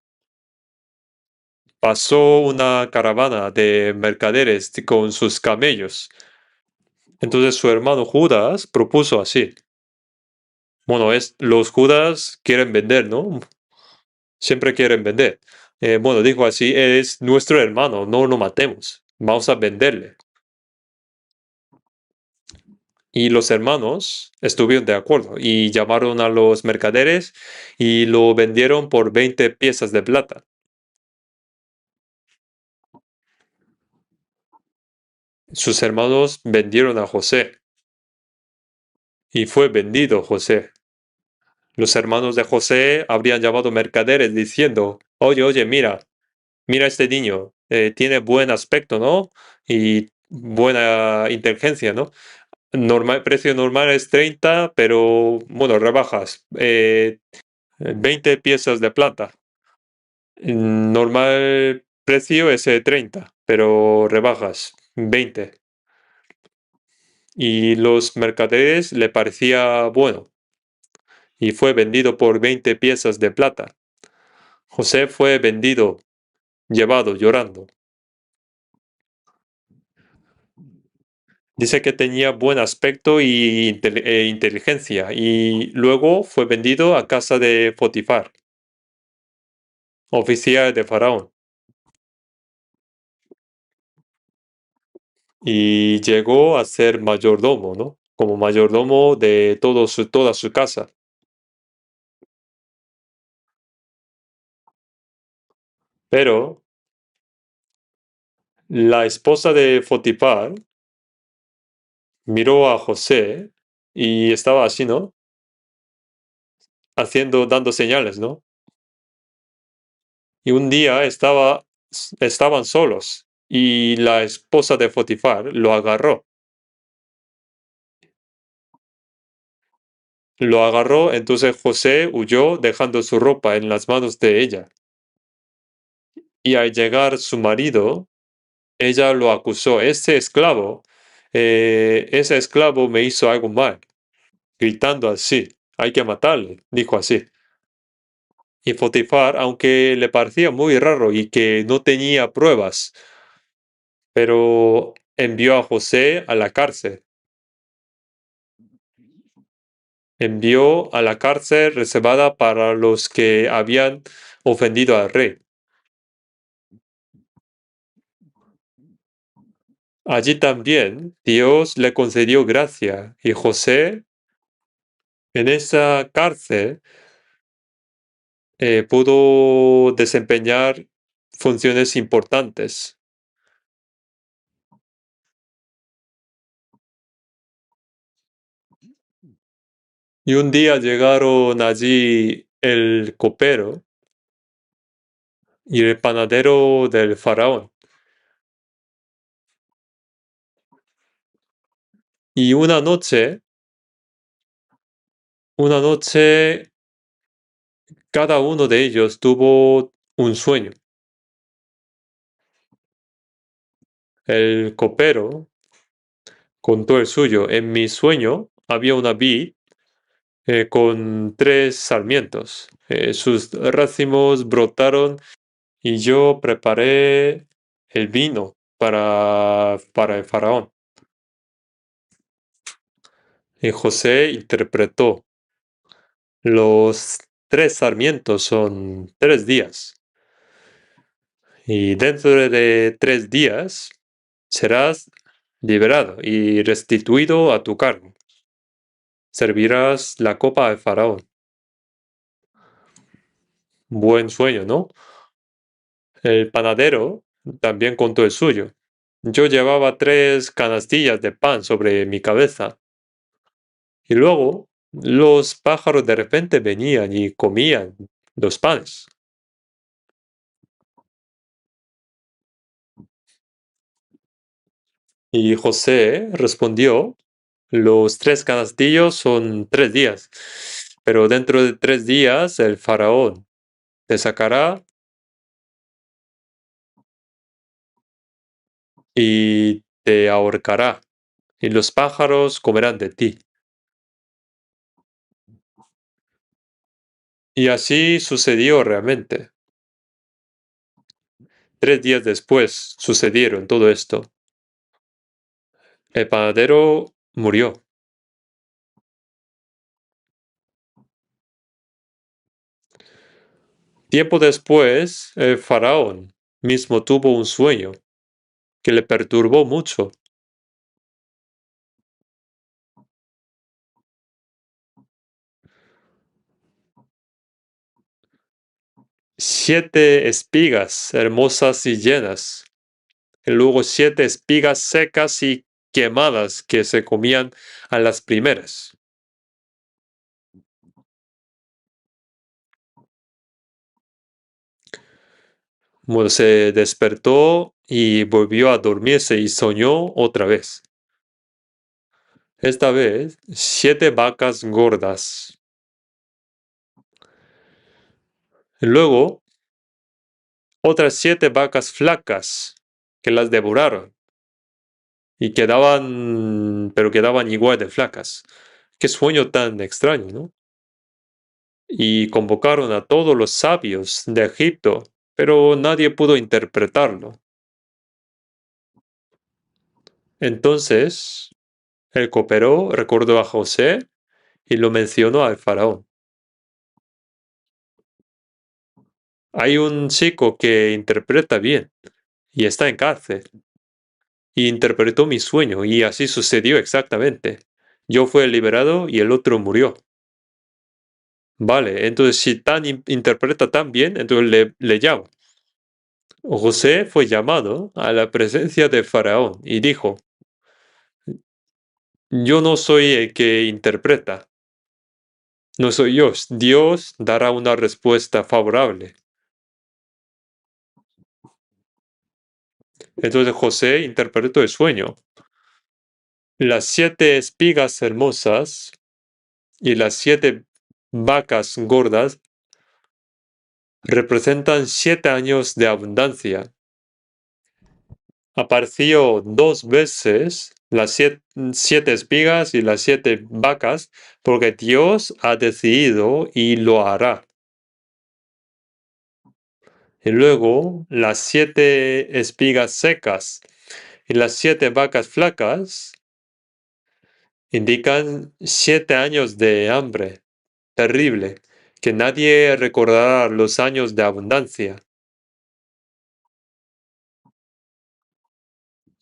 pasó una caravana de mercaderes con sus camellos. Entonces su hermano Judas propuso así. Bueno, los Judas quieren vender, ¿no? Siempre quieren vender. Bueno, dijo así: es nuestro hermano, no lo matemos. Vamos a venderle. Y los hermanos estuvieron de acuerdo y llamaron a los mercaderes y lo vendieron por 20 piezas de plata. Sus hermanos vendieron a José y fue vendido José. Los hermanos de José habrían llamado mercaderes diciendo, oye, oye, mira, mira este niño, tiene buen aspecto, ¿no? Y buena inteligencia, ¿no? Precio normal es 30, pero bueno, rebajas. 20 piezas de plata. Normal precio es 30, pero rebajas 20. Y los mercaderes le parecía bueno y fue vendido por 20 piezas de plata. José fue vendido, llevado llorando. Dice que tenía buen aspecto e inteligencia y luego fue vendido a casa de Potifar, oficial de Faraón, y llegó a ser mayordomo, ¿no? Como mayordomo de toda su casa. Pero la esposa de Potifar miró a José y estaba así, ¿no? Dando señales, ¿no? Y un día estaban solos y la esposa de Potifar lo agarró. Lo agarró, entonces José huyó dejando su ropa en las manos de ella. Y al llegar su marido, ella lo acusó. Ese esclavo me hizo algo mal, gritando así. Hay que matarle, dijo así. Y Potifar, aunque le parecía muy raro y que no tenía pruebas, pero envió a José a la cárcel. Envió a la cárcel reservada para los que habían ofendido al rey. Allí también Dios le concedió gracia y José en esa cárcel pudo desempeñar funciones importantes. Y un día llegaron allí el copero y el panadero del faraón. Y una noche, cada uno de ellos tuvo un sueño. El copero contó el suyo. En mi sueño había una vid con 3 sarmientos. Sus racimos brotaron y yo preparé el vino para el faraón. Y José interpretó, los 3 sarmientos son 3 días. Y dentro de 3 días serás liberado y restituido a tu cargo. Servirás la copa al faraón. Buen sueño, ¿no? El panadero también contó el suyo. Yo llevaba 3 canastillas de pan sobre mi cabeza. Y luego los pájaros de repente venían y comían los panes. Y José respondió, los 3 canastillos son 3 días, pero dentro de 3 días el faraón te sacará y te ahorcará, y los pájaros comerán de ti. Y así sucedió realmente. 3 días después sucedieron todo esto. El panadero murió. Tiempo después, el faraón mismo tuvo un sueño que le perturbó mucho. 7 espigas hermosas y llenas, y luego 7 espigas secas y quemadas que se comían a las primeras. Bueno, se despertó y volvió a dormirse y soñó otra vez. Esta vez, 7 vacas gordas. Luego, otras 7 vacas flacas que las devoraron y quedaban igual de flacas. Qué sueño tan extraño, ¿no? Y convocaron a todos los sabios de Egipto, pero nadie pudo interpretarlo. Entonces, el copero recordó a José y lo mencionó al faraón. Hay un chico que interpreta bien y está en cárcel. Y interpretó mi sueño y así sucedió exactamente. Yo fui liberado y el otro murió. Vale, entonces si interpreta tan bien, entonces le llamo. José fue llamado a la presencia del faraón y dijo, yo no soy el que interpreta, no soy yo, Dios dará una respuesta favorable. Entonces José interpretó el sueño. Las 7 espigas hermosas y las 7 vacas gordas representan 7 años de abundancia. Apareció 2 veces las 7 espigas y las 7 vacas, porque Dios ha decidido y lo hará. Y luego las 7 espigas secas y las 7 vacas flacas indican 7 años de hambre terrible, que nadie recordará los años de abundancia.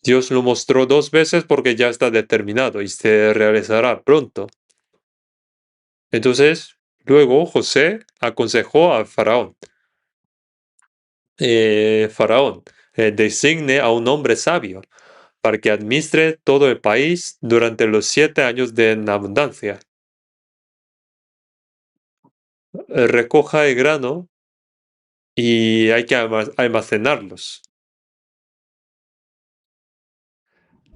Dios lo mostró 2 veces porque ya está determinado y se realizará pronto. Entonces, luego José aconsejó al faraón. Faraón, designe a un hombre sabio para que administre todo el país durante los 7 años de abundancia. Recoja el grano y hay que almacenarlos.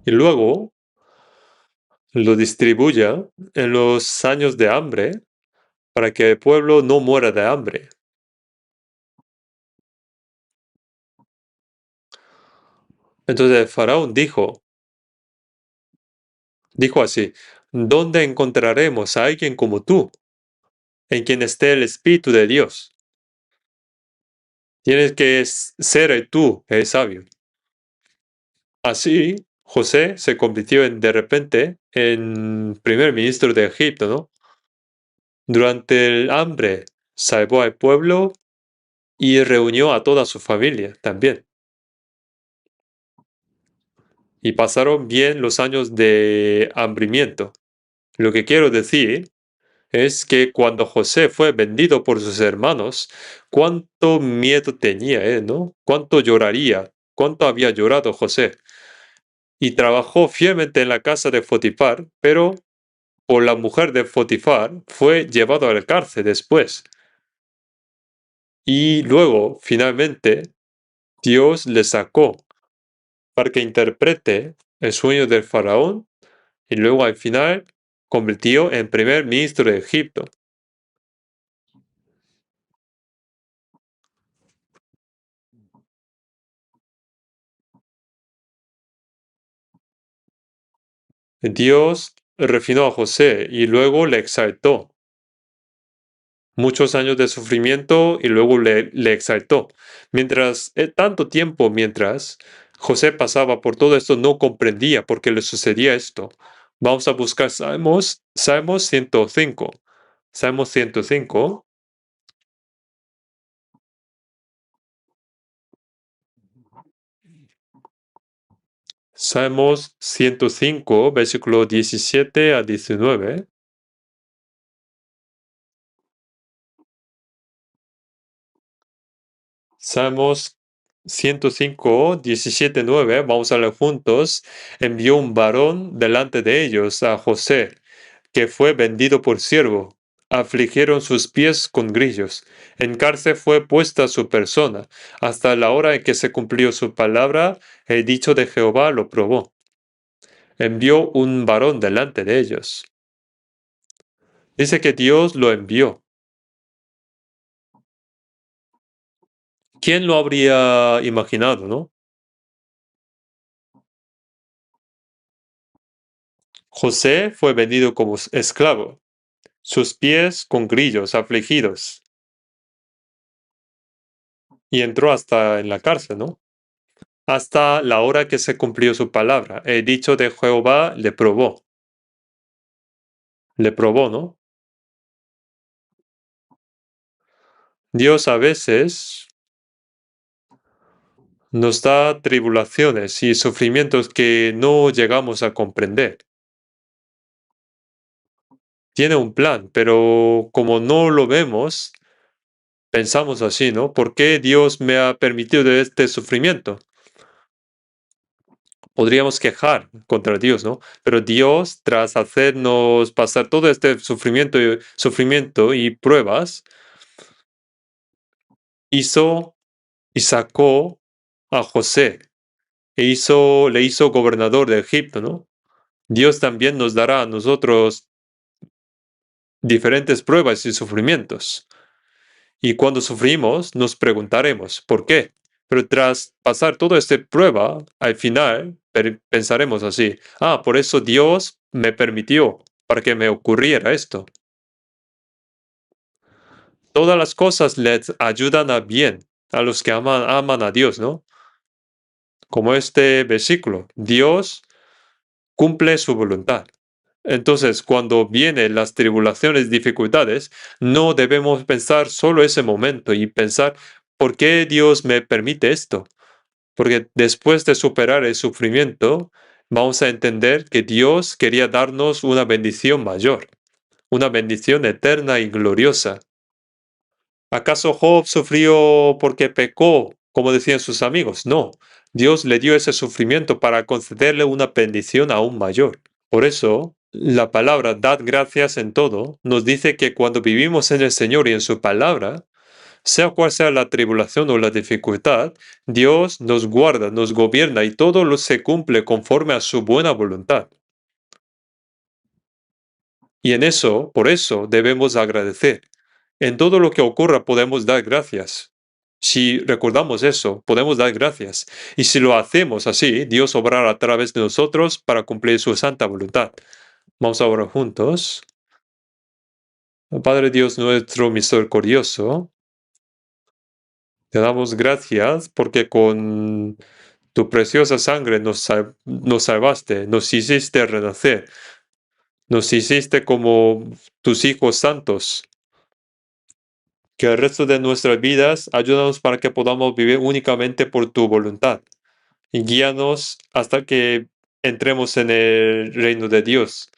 Y luego lo distribuya en los años de hambre para que el pueblo no muera de hambre. Entonces el faraón dijo así, ¿dónde encontraremos a alguien como tú, en quien esté el Espíritu de Dios? Tienes que ser tú el sabio. Así, José se convirtió de repente en primer ministro de Egipto, ¿no? Durante el hambre salvó al pueblo y reunió a toda su familia también. Y pasaron bien los años de hambrimiento. Lo que quiero decir es que cuando José fue vendido por sus hermanos, cuánto miedo tenía él, ¿no? Cuánto lloraría, cuánto había llorado José. Y trabajó fielmente en la casa de Potifar, pero por la mujer de Potifar fue llevado a la cárcel después. Y luego, finalmente, Dios le sacó para que interprete el sueño del faraón y luego al final convirtió en primer ministro de Egipto. Dios refinó a José y luego le exaltó. Muchos años de sufrimiento y luego le exaltó. Mientras José pasaba por todo esto, no comprendía por qué le sucedía esto. Vamos a buscar Salmos 105. Salmos 105. Salmos 105, versículo 17 a 19. Salmos 105, 17, 9, vamos a leer juntos. Envió un varón delante de ellos, a José, que fue vendido por siervo. Afligieron sus pies con grillos. En cárcel fue puesta su persona. Hasta la hora en que se cumplió su palabra, el dicho de Jehová lo probó. Envió un varón delante de ellos. Dice que Dios lo envió. ¿Quién lo habría imaginado, no? José fue vendido como esclavo, sus pies con grillos afligidos, y entró hasta en la cárcel, ¿no? Hasta la hora que se cumplió su palabra. El dicho de Jehová le probó, ¿no? Dios a veces nos da tribulaciones y sufrimientos que no llegamos a comprender. Tiene un plan, pero como no lo vemos, pensamos así, ¿no? ¿Por qué Dios me ha permitido este sufrimiento? Podríamos quejar contra Dios, ¿no? Pero Dios, tras hacernos pasar todo este sufrimiento y pruebas, hizo y sacó a José le hizo gobernador de Egipto, ¿no? Dios también nos dará a nosotros diferentes pruebas y sufrimientos. Y cuando sufrimos, nos preguntaremos, ¿por qué? Pero tras pasar toda esta prueba, al final pensaremos así, por eso Dios me permitió para que me ocurriera esto. Todas las cosas les ayudan a bien a los que aman a Dios, ¿no? Como este versículo, Dios cumple su voluntad. Entonces, cuando vienen las tribulaciones, dificultades, no debemos pensar solo ese momento y pensar, ¿por qué Dios me permite esto? Porque después de superar el sufrimiento, vamos a entender que Dios quería darnos una bendición mayor, una bendición eterna y gloriosa. ¿Acaso Job sufrió porque pecó, como decían sus amigos? No, Dios le dio ese sufrimiento para concederle una bendición aún mayor. Por eso, la palabra dad gracias en todo nos dice que cuando vivimos en el Señor y en su palabra, sea cual sea la tribulación o la dificultad, Dios nos guarda, nos gobierna y todo lo se cumple conforme a su buena voluntad. Y en eso, por eso, debemos agradecer. En todo lo que ocurra podemos dar gracias. Si recordamos eso, podemos dar gracias. Y si lo hacemos así, Dios obrará a través de nosotros para cumplir su santa voluntad. Vamos a orar juntos. Padre Dios nuestro misericordioso, te damos gracias porque con tu preciosa sangre nos salvaste, nos hiciste renacer, nos hiciste como tus hijos santos. Que el resto de nuestras vidas ayúdanos para que podamos vivir únicamente por tu voluntad y guíanos hasta que entremos en el reino de Dios.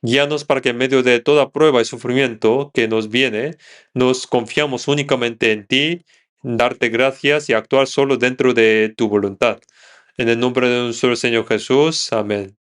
Guíanos para que en medio de toda prueba y sufrimiento que nos viene, nos confiamos únicamente en ti, darte gracias y actuar solo dentro de tu voluntad. En el nombre de nuestro Señor Jesús. Amén.